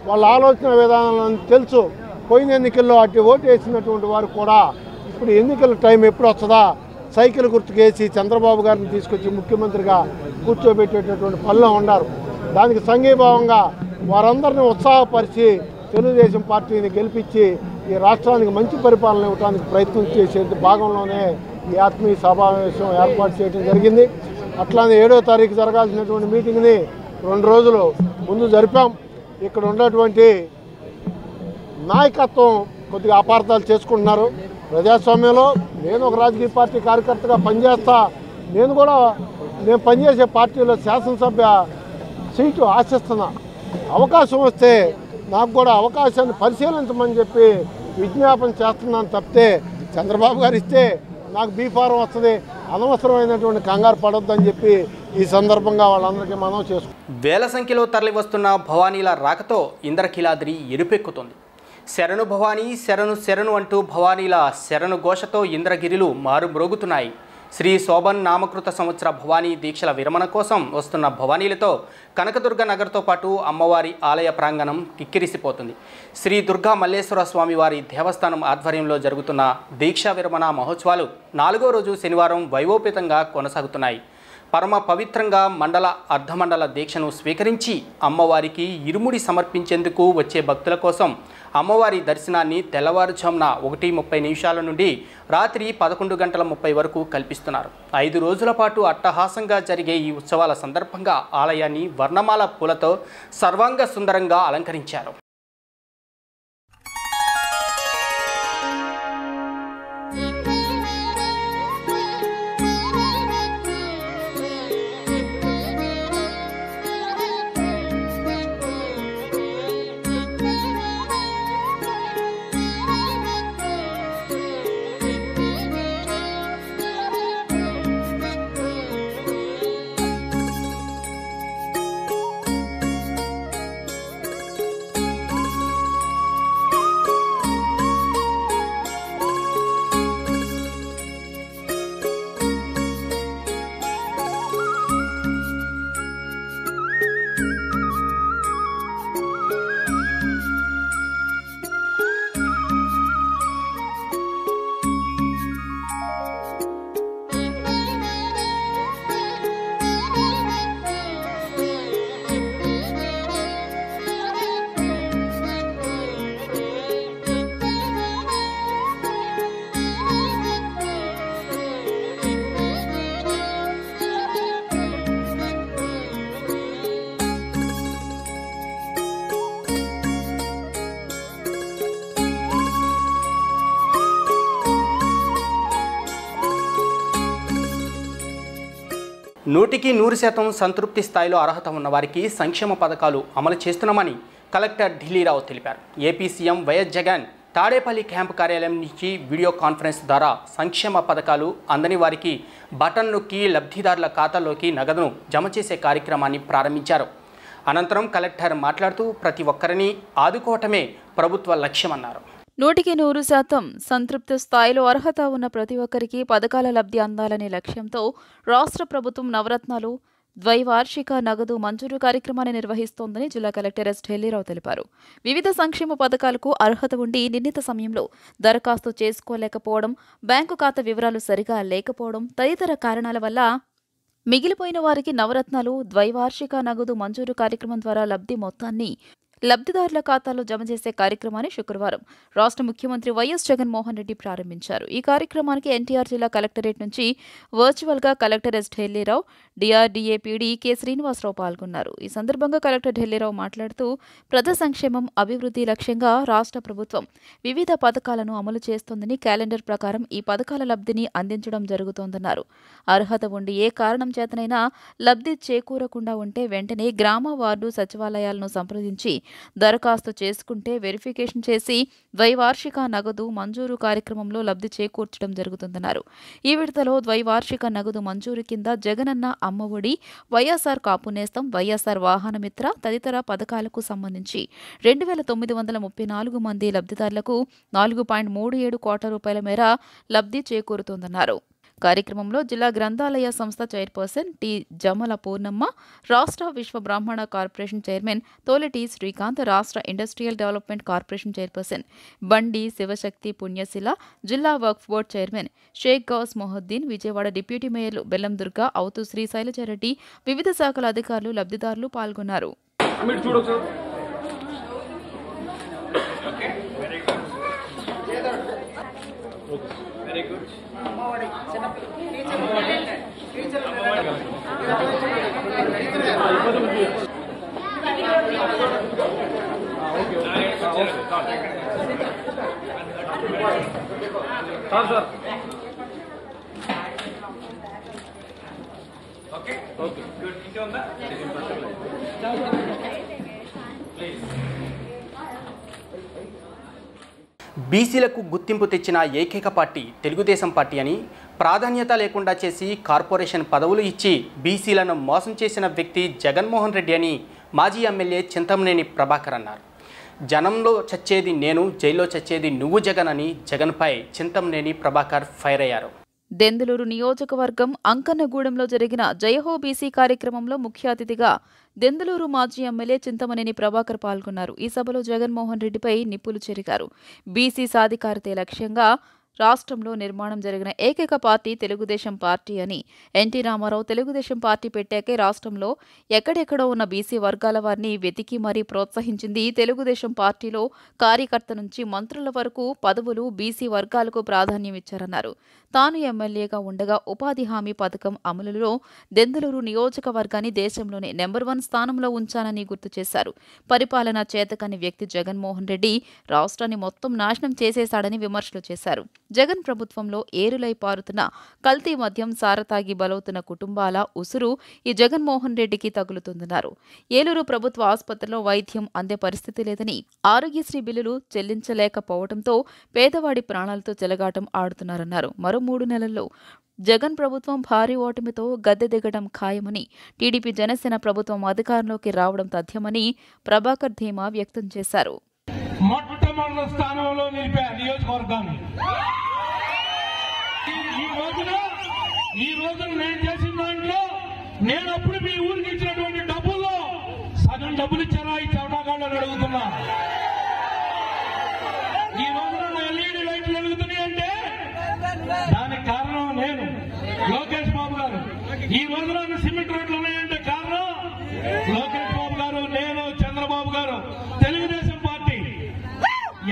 వాళ్ళ ఆలోచన విధానాలను తెలుసు. పోయిన ఎన్నికల్లో అటు ఓటు వేసినటువంటి వారు కూడా ఇప్పుడు ఎన్నికల టైం ఎప్పుడు వస్తుందా సైకిల్ గుర్తుకేసి చంద్రబాబు గారిని తీసుకొచ్చి ముఖ్యమంత్రిగా కూర్చోబెట్టేటటువంటి పనిలో ఉన్నారు. దానికి సంఘీభావంగా వారందరినీ ఉత్సాహపరిచి తెలుగుదేశం పార్టీని గెలిపించి ఈ రాష్ట్రానికి మంచి పరిపాలన ఇవ్వడానికి ప్రయత్నం చేసే భాగంలోనే ఈ ఆత్మీయ సమావేశం ఏర్పాటు చేయడం జరిగింది. అట్లానే 7వ తారీఖు జరగాల్సినటువంటి మీటింగ్ని 2 రోజులు ముందు జరిపాం. ఇక్కడ ఉన్నటువంటి నాయకత్వం కొద్దిగా అపార్థాలు చేసుకుంటున్నారు. ప్రజాస్వామ్యంలో నేను ఒక రాజకీయ పార్టీ కార్యకర్తగా పనిచేస్తా. నేను పనిచేసే పార్టీలో శాసనసభ్య సీటు ఆశిస్తున్నా. అవకాశం వస్తే నాకు కూడా అవకాశాన్ని పరిశీలించమని చెప్పి విజ్ఞాపన చేస్తున్నాను తప్పితే చంద్రబాబు గారు ఇస్తే నాకు బీఫారం వస్తుంది, అనవసరమైనటువంటి కంగారు పడొద్దని చెప్పి ఈ సందర్భంగా వాళ్ళందరికీ మనం చేసుకుంటాం. వేల సంఖ్యలో తరలి వస్తున్న భవానీల రాకతో ఇంద్రకీలాద్రి ఎరుపెక్కుతుంది. శరణు భవానీ శరణు శరణు అంటూ భవానీల శరణు ఘోషతో ఇంద్రగిరిలు మారుమ్రోగుతున్నాయి. శ్రీ శోభన్ నామకృత సంవత్సర భవానీ దీక్షల విరమణ కోసం వస్తున్న భవానీలతో కనకదుర్గ నగర్తో పాటు అమ్మవారి ఆలయ ప్రాంగణం కిక్కిరిసిపోతుంది. శ్రీ దుర్గా మల్లేశ్వర స్వామి వారి దేవస్థానం ఆధ్వర్యంలో జరుగుతున్న దీక్షా విరమణ మహోత్సవాలు 4వ రోజు శనివారం వైభవపేతంగా కొనసాగుతున్నాయి. పరమ పవిత్రంగా మండల అర్ధమండల దీక్షను స్వీకరించి అమ్మవారికి ఇరుముడి సమర్పించేందుకు వచ్చే భక్తుల కోసం అమ్మవారి దర్శనాన్ని తెల్లవారుజామున 1:30 నుండి రాత్రి 11:30 వరకు కల్పిస్తున్నారు. 5 రోజుల పాటు అట్టహాసంగా జరిగే ఈ ఉత్సవాల సందర్భంగా ఆలయాన్ని వర్ణమాల పూలతో సర్వాంగ సుందరంగా అలంకరించారు. 100% సంతృప్తి స్థాయిలో అర్హత ఉన్న వారికి సంక్షేమ పథకాలు అమలు చేస్తున్నామని కలెక్టర్ ఢిల్లీరావు తెలిపారు. AP CM YS Jagan Tadepalli camp కార్యాలయం నుంచి వీడియో కాన్ఫరెన్స్ ద్వారా సంక్షేమ పథకాలు అందని వారికి బటన్ నొక్కి లబ్ధిదారుల ఖాతాల్లోకి నగదును జమ చేసే కార్యక్రమాన్ని ప్రారంభించారు. అనంతరం కలెక్టర్ మాట్లాడుతూ ప్రతి ఒక్కరిని ఆదుకోవటమే ప్రభుత్వ లక్ష్యమన్నారు. 100% సంతృప్తి స్థాయిలో అర్హత ఉన్న ప్రతి ఒక్కరికి పథకాల లబ్ధి అందాలనే లక్ష్యంతో రాష్ట్ర ప్రభుత్వం నవరత్నాలు ద్వైవార్షిక నగదు మంజూరు కార్యక్రమాన్ని నిర్వహిస్తోందని జిల్లా కలెక్టర్ ఎస్ ఢిల్లీరావు తెలిపారు. వివిధ సంక్షేమ పథకాలకు అర్హత ఉండి నిర్ణీత సమయంలో దరఖాస్తు చేసుకోలేకపోవడం, బ్యాంకు ఖాతా వివరాలు సరిగా లేకపోవడం తదితర కారణాల వల్ల మిగిలిపోయిన వారికి నవరత్నాలు ద్వైవార్షిక నగదు మంజూరు కార్యక్రమం ద్వారా లబ్ధి మొత్తాన్ని లబ్ధిదారుల ఖాతాలో జమ చేసే కార్యక్రమాన్ని శుక్రవారం రాష్ట్ర ముఖ్యమంత్రి వైఎస్ జగన్మోహన్ రెడ్డి ప్రారంభించారు. ఈ కార్యక్రమానికి ఎన్టీఆర్ జిల్లా కలెక్టరేట్ నుంచి వర్చువల్గా collector S Dilli Rao, DRDA PD K Srinivasa Rao పాల్గొన్నారు. ఈ సందర్భంగా కలెక్టర్ ఢిల్లీరావు మాట్లాడుతూ ప్రజా సంక్షేమం, అభివృద్ధి లక్ష్యంగా రాష్ట్ర ప్రభుత్వం వివిధ పథకాలను అమలు చేస్తోందని, క్యాలెండర్ ప్రకారం ఈ పథకాల లబ్ధిని అందించడం జరుగుతోందన్నారు. అర్హత ఉండి ఏ కారణం చేతనైనా లబ్ధి చేకూరకుండా ఉంటే వెంటనే గ్రామ, వార్డు సచివాలయాలను సంప్రదించి దరఖాస్తు చేసుకుంటే వెరిఫికేషన్ చేసి ద్వైవార్షిక నగదు మంజూరు కార్యక్రమంలో లబ్ధి చేకూర్చడం జరుగుతుందన్నారు. ఈ విడతలో ద్వైవార్షిక నగదు మంజూరు కింద జగనన్న అమ్మఒడి, వైఎస్ఆర్ కాపు నేస్తం, వైఎస్ఆర్ వాహనమిత్ర తదితర పథకాలకు సంబంధించి 2934 మంది లబ్ధిదారులకు 4.37 కోట్ల రూపాయల మేర లబ్ధి చేకూరుతోందన్నారు. కార్యక్రమంలో జిల్లా గ్రంథాలయ సంస్థ చైర్పర్సన్ టి జమల పూర్ణమ్మ, రాష్ట్ర విశ్వ బ్రాహ్మణ కార్పొరేషన్ చైర్మన్ తోలటి శ్రీకాంత్, రాష్ట్ర ఇండస్ట్రియల్ డెవలప్మెంట్ కార్పొరేషన్ చైర్పర్సన్ బండి శివశక్తి పుణ్యశిల, జిల్లా Waqf board chairman Sheikh Gouse Mohiddin, Vijayawada deputy మేయర్లు బెల్లం దుర్గా, అవుతు శ్రీ శైలజారెడ్డి, వివిధ శాఖల అధికారులు, లబ్ధిదారులు పాల్గొన్నారు. బీసీలకు గుర్తింపు తెచ్చిన ఏకైక పార్టీ తెలుగుదేశం పార్టీ అని, ప్రాధాన్యత లేకుండా చేసి కార్పొరేషన్ పదవులు ఇచ్చి బీసీలను మోసం చేసిన వ్యక్తి జగన్మోహన్ రెడ్డి అని మాజీ ఎమ్మెల్యే చింతమనేని ప్రభాకర్ అన్నారు. జనంలో చచ్చేది నేను, జైల్లో చచ్చేది నువ్వు జగన్ అని జగన్పై చింతమనేని ప్రభాకర్ ఫైర్ అయ్యారు. దెందులూరు నియోజకవర్గం అంకన్నగూడెంలో జరిగిన జయహో బీసీ కార్యక్రమంలో ముఖ్య అతిథిగా దెందులూరు మాజీ ఎమ్మెల్యే చింతమనేని ప్రభాకర్ పాల్గొన్నారు. ఈ సభలో జగన్మోహన్ రెడ్డిపై నిప్పులు చెరిగారు. బీసీ సాధికారతే లక్ష్యంగా రాష్ట్రంలో నిర్మాణం జరిగిన ఏకైక పార్టీ తెలుగుదేశం పార్టీ అని, ఎన్టీ రామారావు తెలుగుదేశం పార్టీ పెట్టాకే రాష్ట్రంలో ఎక్కడెక్కడో ఉన్న బీసీ వర్గాల వారిని వెతికి మరీ ప్రోత్సహించింది తెలుగుదేశం పార్టీలో కార్యకర్త నుంచి మంత్రుల వరకు పదవులు బీసీ వర్గాలకు ప్రాధాన్యం ఇచ్చారన్నారు. తాను ఎమ్మెల్యేగా ఉండగా ఉపాధి హామీ పథకం అమలులో దెందులూరు నియోజకవర్గాన్ని దేశంలోనే నెంబర్ 1 స్థానంలో ఉంచానని గుర్తు చేశారు. పరిపాలనా చేతకాని వ్యక్తి జగన్మోహన్ రెడ్డి రాష్ట్రాన్ని మొత్తం నాశనం చేసేశాడని విమర్శలు చేశారు. జగన్ ప్రభుత్వంలో ఏరులై పారుతున్న కల్తీ మద్యం, సారతాగి బలవుతున్న కుటుంబాల ఉసురు ఈ జగన్మోహన్ రెడ్డికి తగులుతుందన్నారు. ఏలూరు ప్రభుత్వ ఆసుపత్రిలో వైద్యం అందే పరిస్థితి లేదని, ఆరోగ్యశ్రీ బిల్లులు చెల్లించలేకపోవడంతో పేదవాడి ప్రాణాలతో చెలగాటం ఆడుతున్నారన్నారు. మరో 3 నెలల్లో జగన్ ప్రభుత్వం భారీ ఓటమితో గద్దె దిగడం ఖాయమని, టీడీపీ జనసేన ప్రభుత్వం అధికారంలోకి రావడం తథ్యమని ప్రభాకర్ ధీమా వ్యక్తం చేశారు. మొట్టమొదటి స్థానంలో నిలిపా నియోజకవర్గాన్ని. ఈ రోజున నేను చేసిన దాంట్లో నేను అప్పుడు మీ ఊరికి ఇచ్చినటువంటి డబ్బుల్లో సగం డబ్బులు ఇచ్చారా ఈ చౌటాగాళ్ళని అడుగుతున్నా. ఈ రోజున ఎల్ఈడి లైట్లు వెలుగుతున్నాయి అంటే దానికి కారణం నేను, లోకేష్ బాబు గారు. ఈ రోజున సిమెంట్ రోడ్లు ఉన్నాయంటే కారణం లోకేష్ బాబు గారు, నేను, చంద్రబాబు గారు, తెలుగుదేశం పార్టీ.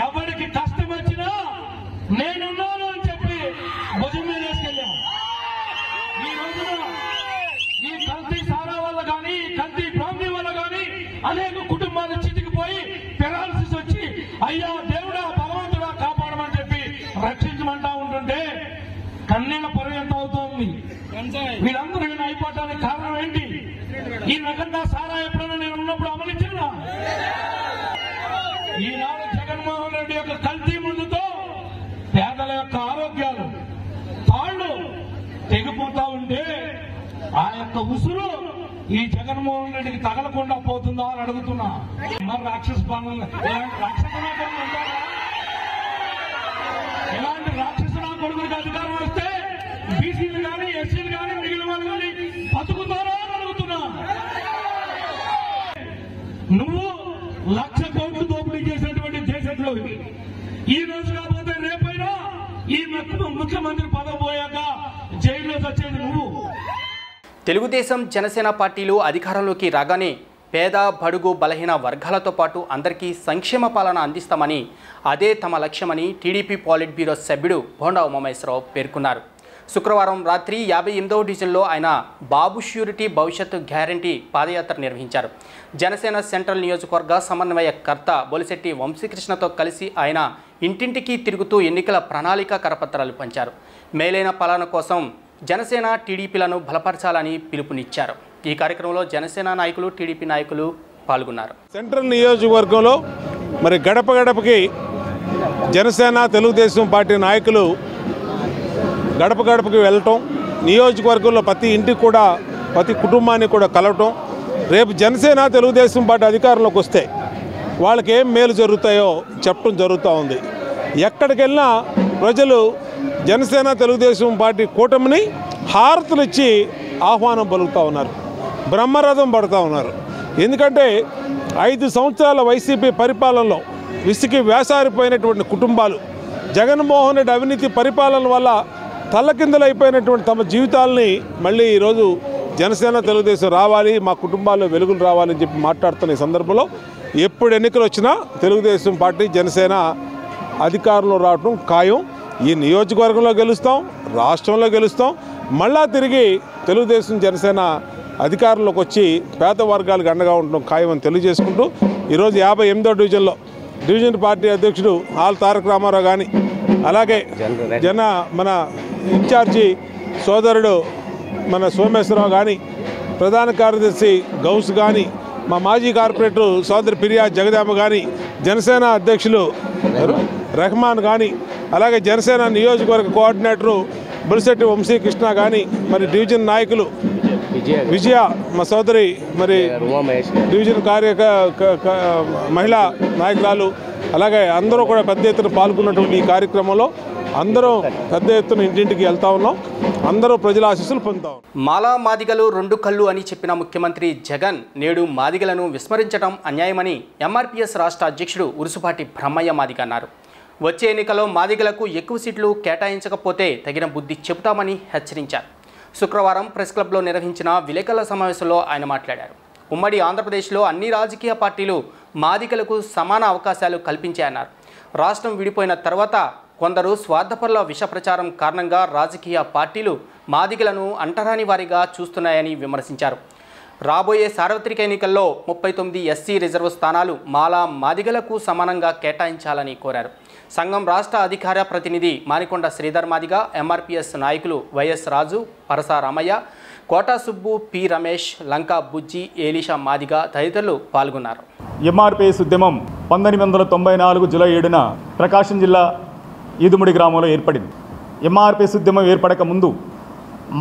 ఎవరికి కష్టం వచ్చినా నేనున్నాను అని చెప్పి భుజం మీద వేసుకెళ్ళాం. ఈ రోజున ఈ కల్తీ సారా వల్ల కానీ, కల్తీ ప్రాంతీ వల్ల కానీ అనేక కుటుంబాలు చితికిపోయి పెరాలసిస్ వచ్చి అయ్యా దేవుడా భగవంతుడా కాపాడమని చెప్పి రక్షించమంటా ఉంటుంటే కన్నీళ్ల పర్యంతం అవుతోంది. వీళ్ళందరూ ఇలా అయిపోవటానికి కారణం ఏంటి? ఈ రకంగా సారా ఎప్పుడైనా నేను ఉన్నప్పుడు అమలించిన ఈనాడు జగన్మోహన్ రెడ్డి యొక్క కల్తీ ముందుతో పేదల యొక్క ఆరోగ్యాలు తాళ్లు తెగిపోతా ఉంటే ఆ యొక్క ఉసురు ఈ జగన్మోహన్ రెడ్డికి తగలకుండా పోతుందా అని అడుగుతున్నా. మరి రాక్షస పాలన ఇలాంటి రాక్షస కొడుకులకు అధికారం వస్తే బీసీలు కానీ ఎస్సీలు కానీ మిగిలిన వాళ్ళు కానీ బతుకుతారా అని అడుగుతున్నా. నువ్వు 1,00,000 కోట్లు దోపిడీ చేసినటువంటి దేశంలో ఈ రోజు కాకపోతే రేపైనా ఈ ముఖ్యమంత్రి పదవి పోయాక జైల్లో వచ్చేది నువ్వు. తెలుగుదేశం జనసేన పార్టీలు అధికారంలోకి రాగానే పేద బడుగు బలహీన వర్గాలతో పాటు అందరికీ సంక్షేమ పాలన అందిస్తామని, అదే తమ లక్ష్యమని టీడీపీ పాలిట్ బ్యూరో సభ్యుడు బోండా ఉమామహేశ్వరరావు పేర్కొన్నారు. శుక్రవారం రాత్రి 58వ డివిజన్లో ఆయన బాబు ష్యూరిటీ భవిష్యత్తు గ్యారంటీ పాదయాత్ర నిర్వహించారు. జనసేన సెంట్రల్ నియోజకవర్గ సమన్వయకర్త బొలిశెట్టి వంశీకృష్ణతో కలిసి ఆయన ఇంటింటికి తిరుగుతూ ఎన్నికల ప్రణాళిక కరపత్రాలు పంచారు. మేలైన పాలన కోసం జనసేన టీడీపీలను బలపరచాలని పిలుపునిచ్చారు. ఈ కార్యక్రమంలో జనసేన నాయకులు, టీడీపీ నాయకులు పాల్గొన్నారు. సెంట్రల్ నియోజకవర్గంలో మరి గడప గడపకి జనసేన తెలుగుదేశం పార్టీ నాయకులు గడప గడపకి వెళ్ళటం, నియోజకవర్గంలో ప్రతి ఇంటికి కూడా ప్రతి కుటుంబాన్ని కూడా కలవటం, రేపు జనసేన తెలుగుదేశం పార్టీ అధికారంలోకి వస్తే వాళ్ళకి ఏం మేలు జరుగుతాయో చెప్పడం జరుగుతూ ఉంది. ఎక్కడికి వెళ్ళినా ప్రజలు జనసేన తెలుగుదేశం పార్టీ కూటమిని హారతులు ఇచ్చి ఆహ్వానం పలుకుతూ ఉన్నారు, బ్రహ్మరథం పడుతూ ఉన్నారు. ఎందుకంటే 5 సంవత్సరాల వైసీపీ పరిపాలనలో విసికి వేసారిపోయినటువంటి కుటుంబాలు జగన్మోహన్ రెడ్డి అవినీతి పరిపాలన వల్ల తల్లకిందలైపోయినటువంటి తమ జీవితాలని మళ్ళీ ఈరోజు జనసేన తెలుగుదేశం రావాలి, మా కుటుంబాల్లో వెలుగులు రావాలని చెప్పి మాట్లాడుతున్న ఈ సందర్భంలో ఎప్పుడు ఎన్నికలు వచ్చినా తెలుగుదేశం పార్టీ జనసేన అధికారంలో రావడం ఖాయం. ఈ నియోజకవర్గంలో గెలుస్తాం, రాష్ట్రంలో గెలుస్తాం, మళ్ళా తిరిగి తెలుగుదేశం జనసేన అధికారంలోకి వచ్చి పేద వర్గాలకు అండగా ఉండడం ఖాయం అని తెలియజేసుకుంటూ ఈరోజు 58వ డివిజన్లో డివిజన్ పార్టీ అధ్యక్షుడు ఆల్ తారక రామారావు కానీ, అలాగే మన ఇన్ఛార్జి సోదరుడు మన సోమేశ్వరరావు కానీ, ప్రధాన కార్యదర్శి గౌస్ కానీ, మా మాజీ కార్పొరేటర్ సోదరి పిరియా జగదాంబ కానీ, జనసేన అధ్యక్షులు రెహమాన్ కానీ, అలాగే జనసేన నియోజకవర్గ కోఆర్డినేటరు బొలిశెట్టి వంశీకృష్ణ కానీ, మరి డివిజన్ నాయకులు విజయ మా సోదరి, మరి డివిజన్ మహిళా నాయకురాలు, అలాగే అందరూ కూడా పెద్ద ఎత్తున పాల్గొన్నటువంటి ఈ కార్యక్రమంలో అందరూ పెద్ద ఎత్తున ఇంటింటికి వెళ్తా ఉన్నాం. అందరూ ప్రజల ఆశీస్సులు పొందుతాం. మాలా మాదిగలు 2 కళ్ళు అని చెప్పిన ముఖ్యమంత్రి జగన్ నేడు మాదిగలను విస్మరించడం అన్యాయమని ఎంఆర్పీఎస్ రాష్ట్ర అధ్యక్షుడు ఉరుసుపాటి బ్రహ్మయ్య మాదిగ అన్నారు. వచ్చే ఎన్నికల్లో మాదిగలకు ఎక్కువ సీట్లు కేటాయించకపోతే తగిన బుద్ధి చెబుతామని హెచ్చరించారు. శుక్రవారం ప్రెస్ క్లబ్లో నిర్వహించిన విలేకరుల సమావేశంలో ఆయన మాట్లాడారు. ఉమ్మడి ఆంధ్రప్రదేశ్లో అన్ని రాజకీయ పార్టీలు మాదిగలకు సమాన అవకాశాలు కల్పించాయన్నారు. రాష్ట్రం విడిపోయిన తర్వాత కొందరు స్వార్థపరుల విష ప్రచారం కారణంగా రాజకీయ పార్టీలు మాదిగలను అంటరాని వారిగా చూస్తున్నాయని విమర్శించారు. రాబోయే సార్వత్రిక ఎన్నికల్లో 39 ఎస్సీ రిజర్వ్ స్థానాలు మాలా మాదిగలకు సమానంగా కేటాయించాలని కోరారు. సంఘం రాష్ట్ర అధికార ప్రతినిధి మానికొండ శ్రీధర్ మాదిగ, ఎంఆర్పీఎస్ నాయకులు వైఎస్ రాజు, పరస రామయ్య, కోటా సుబ్బు, పి రమేష్, లంకా బుజ్జి, ఏలీషా మాదిగ తదితరులు పాల్గొన్నారు. ఎంఆర్పీఎస్ ఉద్యమం 1994 జూలై 7న ప్రకాశం జిల్లా ఈదుముడి గ్రామంలో ఏర్పడింది. ఎంఆర్పీఎస్ ఉద్యమం ఏర్పడక ముందు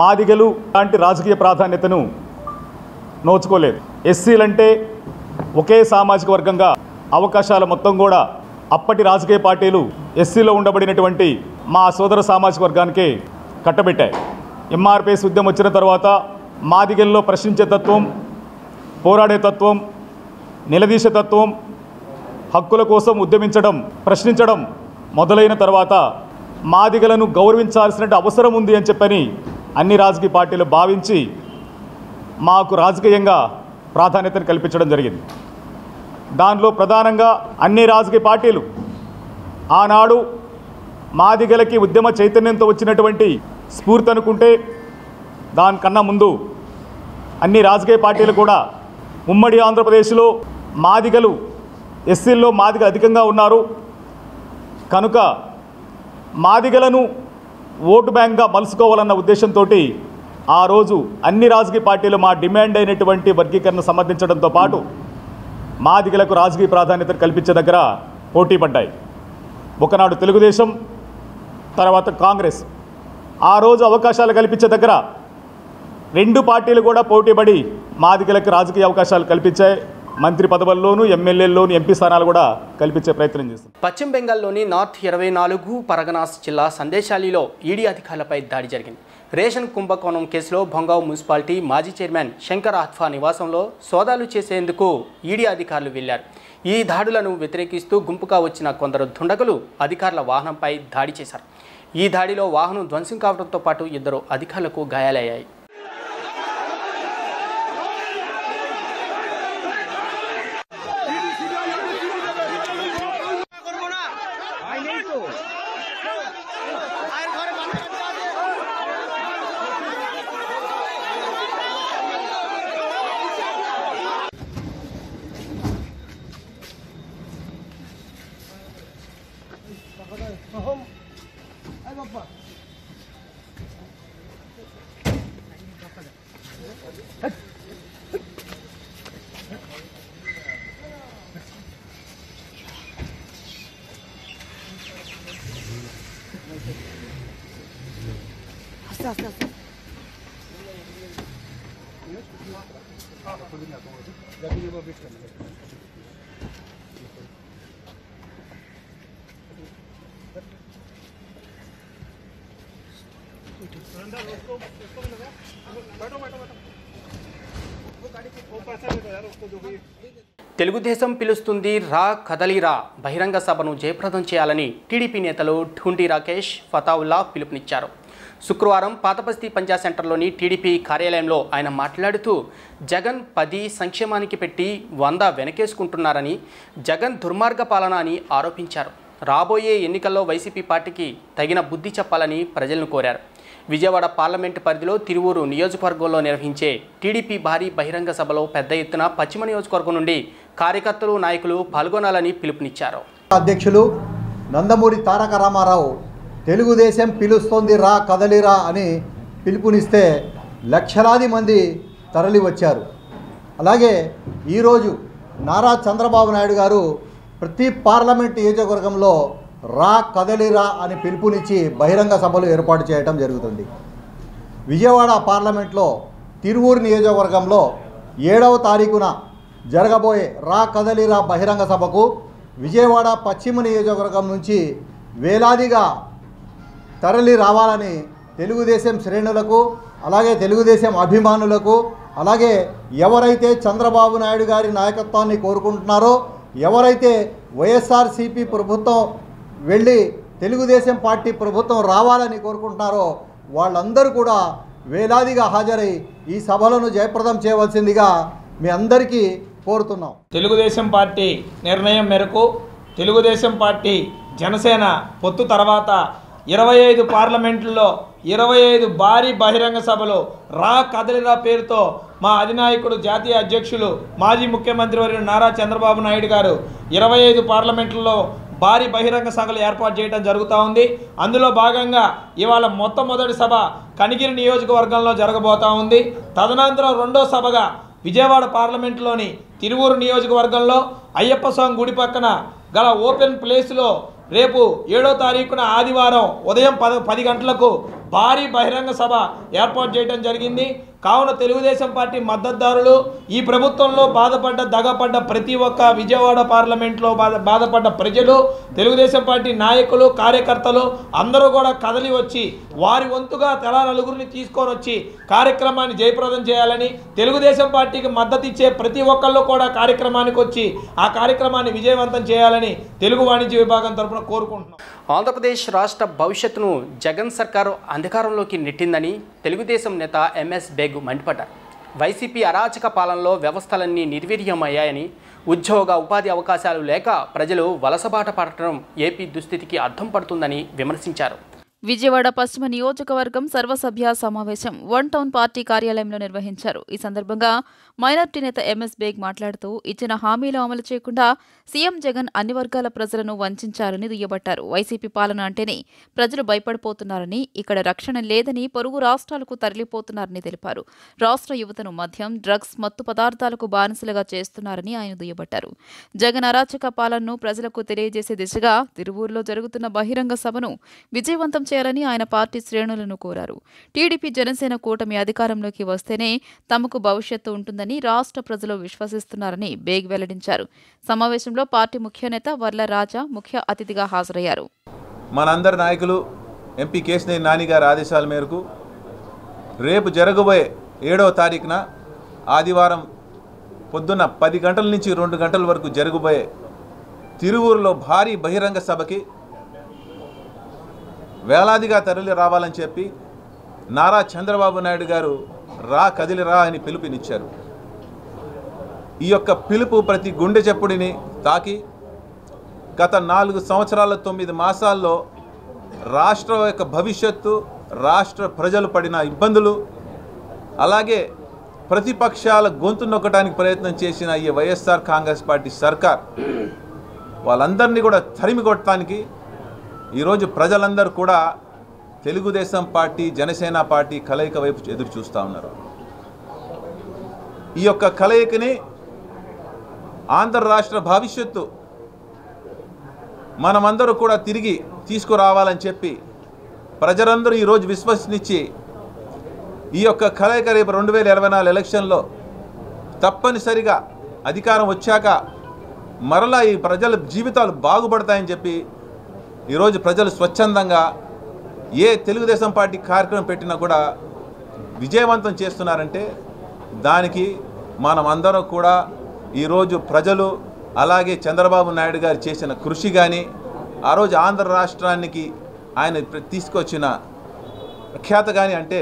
మాదిగలు లాంటి రాజకీయ ప్రాధాన్యతను నోచుకోలేదు. ఎస్సీలంటే ఒకే సామాజిక వర్గంగా అవకాశాల మొత్తం కూడా అప్పటి రాజకీయ పార్టీలు ఎస్సీలో ఉండబడినటువంటి మా సోదర సామాజిక వర్గానికే కట్టబెట్టాయి. ఎంఆర్పీఎస్ ఉద్యమం వచ్చిన తర్వాత మాదిగల్లో ప్రశ్నించే తత్వం, పోరాడే తత్వం, నిలదీసే తత్వం, హక్కుల కోసం ఉద్యమించడం, ప్రశ్నించడం మొదలైన తర్వాత మాదిగలను గౌరవించాల్సిన అవసరం ఉంది అని చెప్పని అన్ని రాజకీయ పార్టీలు భావించి మాకు రాజకీయంగా ప్రాధాన్యతను కల్పించడం జరిగింది. దానిలో ప్రధానంగా అన్ని రాజకీయ పార్టీలు ఆనాడు మాదిగలకి ఉద్యమ చైతన్యంతో వచ్చినటువంటి స్ఫూర్తి అనుకుంటే దానికన్నా ముందు అన్ని రాజకీయ పార్టీలు కూడా ఉమ్మడి ఆంధ్రప్రదేశ్లో మాదిగలు, ఎస్సీల్లో మాదిగలు అధికంగా ఉన్నారు కనుక మాదిగలను ఓటు బ్యాంక్గా మలుసుకోవాలన్న ఉద్దేశంతో ఆ రోజు అన్ని రాజకీయ పార్టీలు మా డిమాండ్ అయినటువంటి వర్గీకరణ సమర్థించడంతో పాటు మాదిగలకు రాజకీయ ప్రాధాన్యత కల్పించే దగ్గర పోటీ పడ్డాయి. ఒకనాడు తెలుగుదేశం, తర్వాత కాంగ్రెస్. ఆ రోజు అవకాశాలు కల్పించే దగ్గర రెండు పార్టీలు కూడా పోటీపడి మాదిగలకు రాజకీయ అవకాశాలు కల్పించాయి. మంత్రి పదవుల్లోనూ, ఎమ్మెల్యేల్లోనూ ఎంపీ స్థానాలు కూడా కల్పించే ప్రయత్నం చేస్తుంది. పశ్చిమ బెంగాల్లోని నార్త్ 24 పరగనాస్ జిల్లా సందేశాలిలో ఈడీ అధికారులపై దాడి జరిగింది. రేషన్ కుంభకోణం కేసులో భొంగావ్ మున్సిపాలిటీ మాజీ చైర్మన్ శంకర్ ఆత్వా నివాసంలో సోదాలు చేసేందుకు ఈడీ అధికారులు వెళ్లారు. ఈ దాడులను వ్యతిరేకిస్తూ గుంపుగా వచ్చిన కొందరు దుండగులు అధికారుల వాహనంపై దాడి చేశారు. ఈ దాడిలో వాహనం ధ్వంసం కావడంతో పాటు 2 అధికారులకు గాయాలయ్యాయి. తెలుగుదేశం పిలుస్తుంది రా కదలిరా బహిరంగ సభను జయప్రదం చేయాలని టీడీపీ నేతలు ఢూండి రాకేష్, ఫతావుల్లా పిలుపునిచ్చారు. శుక్రవారం పాతబస్తీ పంజా సెంటర్లోని టీడీపీ కార్యాలయంలో ఆయన మాట్లాడుతూ జగన్ 10 సంక్షేమానికి పెట్టి 100 వెనకేసుకుంటున్నారని, జగన్ దుర్మార్గ పాలన అని ఆరోపించారు. రాబోయే ఎన్నికల్లో వైసీపీ పార్టీకి తగిన బుద్ధి చెప్పాలని ప్రజలను కోరారు. విజయవాడ పార్లమెంటు పరిధిలో తిరువూరు నియోజకవర్గంలో నిర్వహించే టీడీపీ భారీ బహిరంగ సభలో పెద్ద ఎత్తున పశ్చిమ నియోజకవర్గం నుండి కార్యకర్తలు, నాయకులు పాల్గొనాలని పిలుపునిచ్చారు. అధ్యక్షులు నందమూరి తారక రామారావు తెలుగుదేశం పిలుస్తోంది రా కదలిరా అని పిలుపునిస్తే లక్షలాది మంది తరలి వచ్చారు. అలాగే ఈరోజు నారా చంద్రబాబు నాయుడు గారు ప్రతి పార్లమెంట్ నియోజకవర్గంలో రా కదలిరా అని పిలుపునిచ్చి బహిరంగ సభలు ఏర్పాటు చేయడం జరుగుతుంది. విజయవాడ పార్లమెంట్లో తిరువూరు నియోజకవర్గంలో 7వ తారీఖున జరగబోయే రా కదలిరా బహిరంగ సభకు విజయవాడ పశ్చిమ నియోజకవర్గం నుంచి వేలాదిగా తరలి రావాలని తెలుగుదేశం శ్రేణులకు, అలాగే తెలుగుదేశం అభిమానులకు, అలాగే ఎవరైతే చంద్రబాబు నాయుడు గారి నాయకత్వాన్ని కోరుకుంటున్నారో, ఎవరైతే వైఎస్ఆర్సీపీ ప్రభుత్వం వెళ్ళి తెలుగుదేశం పార్టీ ప్రభుత్వం రావాలని కోరుకుంటున్నారో వాళ్ళందరూ కూడా వేలాదిగా హాజరై ఈ సభలను జయప్రదం చేయవలసిందిగా మీ అందరికీ కోరుతున్నాం. తెలుగుదేశం పార్టీ నిర్ణయం మేరకు తెలుగుదేశం పార్టీ జనసేన పొత్తు తర్వాత 25 పార్లమెంట్లలో 25 భారీ బహిరంగ సభలు రా కదలిరా పేరుతో మా అధినాయకుడు జాతీయ అధ్యక్షులు మాజీ ముఖ్యమంత్రి వర్యులు నారా చంద్రబాబు నాయుడు గారు 25 పార్లమెంట్లలో భారీ బహిరంగ సభలు ఏర్పాటు చేయడం జరుగుతూ ఉంది. అందులో భాగంగా ఇవాళ మొట్టమొదటి సభ కనిగిరి నియోజకవర్గంలో జరగబోతూ ఉంది. తదనంతరం రెండో సభగా విజయవాడ పార్లమెంటులోని తిరువూరు నియోజకవర్గంలో అయ్యప్ప స్వామి గుడి పక్కన గల ఓపెన్ ప్లేస్లో రేపు 7వ తారీఖున ఆదివారం ఉదయం 10 గంటలకు భారీ బహిరంగ సభ ఏర్పాటు చేయడం జరిగింది. కావున తెలుగుదేశం పార్టీ మద్దతుదారులు, ఈ ప్రభుత్వంలో బాధపడ్డ దగపడ్డ ప్రతి ఒక్క విజయవాడ పార్లమెంట్లో బాధపడ్డ ప్రజలు, తెలుగుదేశం పార్టీ నాయకులు, కార్యకర్తలు అందరూ కూడా కదలి వచ్చి వారి వంతుగా తెలా నలుగురిని తీసుకొని వచ్చి కార్యక్రమాన్ని జయప్రదం చేయాలని, తెలుగుదేశం పార్టీకి మద్దతు ఇచ్చే ప్రతి ఒక్కళ్ళు కూడా కార్యక్రమానికి వచ్చి ఆ కార్యక్రమాన్ని విజయవంతం చేయాలని తెలుగు వాణిజ్య విభాగం తరఫున కోరుకుంటున్నాం. ఆంధ్రప్రదేశ్ రాష్ట్ర భవిష్యత్తును జగన్ సర్కారు అంధకారంలోకి నెట్టిందని తెలుగుదేశం నేత ఎంఎస్ బేగ్ మండిపడ్డారు. వైసీపీ అరాచక పాలనలో వ్యవస్థలన్నీ నిర్వీర్యమయ్యాయని, ఉద్యోగ ఉపాధి అవకాశాలు లేక ప్రజలు వలసబాట పడటం ఏపీ దుస్థితికి అర్థం పడుతుందని విమర్శించారు. విజయవాడ పశ్చిమ నియోజకవర్గం సర్వసభ్య సమావేశం వన్ టౌన్ పార్టీ కార్యాలయంలో నిర్వహించారు. ఈ సందర్భంగా మైనార్టీ నేత ఎంఎస్ బేగ్ మాట్లాడుతూ ఇచ్చిన హామీలు అమలు చేయకుండా సీఎం జగన్ అన్ని వర్గాల ప్రజలను వంచారని దుయ్యబట్టారు. వైసీపీ పాలన అంటేనే ప్రజలు భయపడిపోతున్నారని, ఇక్కడ రక్షణ లేదని పొరుగు రాష్ట్రాలకు తరలిపోతున్నారని తెలిపారు. రాష్ట్ర యువతను మద్యం, డ్రగ్స్, మత్తు పదార్థాలకు బానిసలుగా చేస్తున్నారని ఆయన దుయ్యబట్టారు. జగన్ అరాచక పాలనను ప్రజలకు తెలియజేసే దిశగా తిరువూరులో జరుగుతున్న బహిరంగ సభను విజయవంతం చేయాలని ఆయన పార్టీ శ్రేణులను కోరారు. టీడీపీ జనసేన కూటమి అధికారంలోకి వస్తేనే తమకు భవిష్యత్తు ఉంటుందని రాష్ట్ర ప్రజలు విశ్వసిస్తున్నారని బేగ్ వెల్లడించారు. సమావేశంలో పార్టీ ముఖ్య నేత వర్ల రాజా ముఖ్య అతిథిగా హాజరయ్యారు. మనందరి నాయకులు ఎంపీ కేశినేని నాని గారి ఆదేశాల మేరకు రేపు జరగబోయే 7వ తారీఖున ఆదివారం పొద్దున్న 10 గంటల నుంచి 2 గంటల వరకు జరగబోయే తిరువూరులో భారీ బహిరంగ సభకి వేలాదిగా తరలి రావాలని చెప్పి నారా చంద్రబాబు నాయుడు గారు కదిలిరా అని పిలుపునిచ్చారు. ఈ యొక్క పిలుపు ప్రతి గుండె చెప్పుడిని తాకి గత 4 సంవత్సరాల 9 మాసాల్లో రాష్ట్ర యొక్క భవిష్యత్తు, రాష్ట్ర ప్రజలు పడిన ఇబ్బందులు, అలాగే ప్రతిపక్షాల గొంతు నొక్కడానికి ప్రయత్నం చేసిన ఈ వైఎస్ఆర్ కాంగ్రెస్ పార్టీ సర్కార్ వాళ్ళందరినీ కూడా తరిమి కొట్టడానికి ఈరోజు ప్రజలందరూ కూడా తెలుగుదేశం పార్టీ, జనసేన పార్టీ కలయిక వైపు ఎదురు చూస్తూ ఉన్నారు. ఈ యొక్క కలయికని ఆంధ్ర రాష్ట్ర భవిష్యత్తు మనమందరూ కూడా తిరిగి తీసుకురావాలని చెప్పి ప్రజలందరూ ఈరోజు విశ్వసించి ఈ యొక్క కలయిక రేపు 2024 ఎలక్షన్లో తప్పనిసరిగా అధికారం వచ్చాక మరలా ఈ ప్రజల జీవితాలు బాగుపడతాయని చెప్పి ఈరోజు ప్రజలు స్వచ్ఛందంగా ఏ తెలుగుదేశం పార్టీ కార్యక్రమం పెట్టినా కూడా విజయవంతం చేస్తున్నారంటే దానికి మనం అందరం కూడా ఈరోజు ప్రజలు, అలాగే చంద్రబాబు నాయుడు గారు చేసిన కృషి కానీ, ఆ రోజు ఆంధ్ర రాష్ట్రానికి ఆయన తీసుకొచ్చిన ప్రఖ్యాత కానీ, అంటే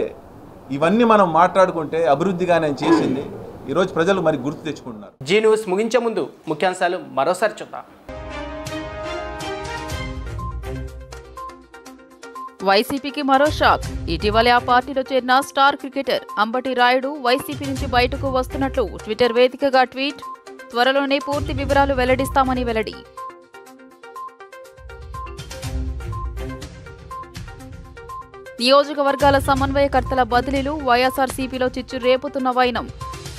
ఇవన్నీ మనం మాట్లాడుకుంటే అభివృద్ధి కానీ ఆయన చేసింది ఈరోజు ప్రజలు మరి గుర్తు తెచ్చుకుంటున్నారు. జీ న్యూస్ ముగించే ముందు ముఖ్యాంశాలు మరోసారి చూద్దాం. వైసీపీకి మరో షాక్. ఇటీవలే ఆ పార్టీలో చేరిన star cricketer Ambati Rayudu YCP నుంచి బయటకు వస్తున్నట్లు ట్విట్టర్ వేదికగా ట్వీట్. త్వరలోనే పూర్తి వివరాలు వెల్లడిస్తామని వెల్లడి. నియోజకవర్గాల సమన్వయకర్తల బదిలీలు వైఎస్ఆర్సీపీలో చిచ్చు రేపుతున్న వైనం.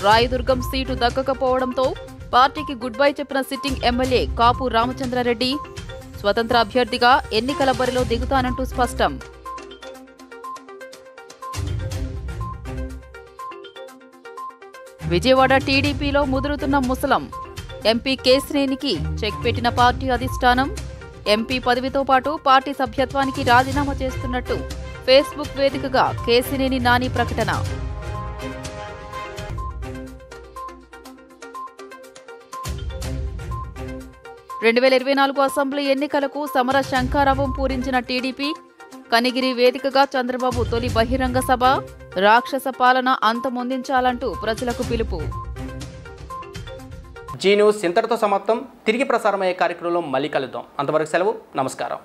రాయదుర్గం సీటు దక్కకపోవడంతో పార్టీకి గుడ్ బై చెప్పిన సిట్టింగ్ ఎమ్మెల్యే కాపు రామచంద్రారెడ్డి స్వతంత్ర అభ్యర్థిగా ఎన్నికల బరిలో దిగుతానంటూ స్పష్టం. విజయవాడ టీడీపీలో ముదురుతున్న ముసలం. ఎంపీ కేశినేనికి చెక్ పెట్టిన పార్టీ అధిష్టానం. ఎంపీ పదవితో పాటు పార్టీ సభ్యత్వానికి రాజీనామా చేస్తున్నట్టు ఫేస్బుక్ వేదికగా కేశినేని నాని ప్రకటన. (2024) అసెంబ్లీ ఎన్నికలకు సమర శంఖారావం పూరించిన టీడీపీ. కనిగిరి వేదికగా చంద్రబాబు తొలి బహిరంగ సభ. రాక్షస పాలన అంతమొందించాలంటూ ప్రజలకు పిలుపు. జీ న్యూస్ ఇంతటితో సమాప్తం. తిరిగి ప్రసారమయ్యే కార్యక్రమంలో మళ్ళీ కలుద్దాం. అంతవరకు సెలవు. నమస్కారం.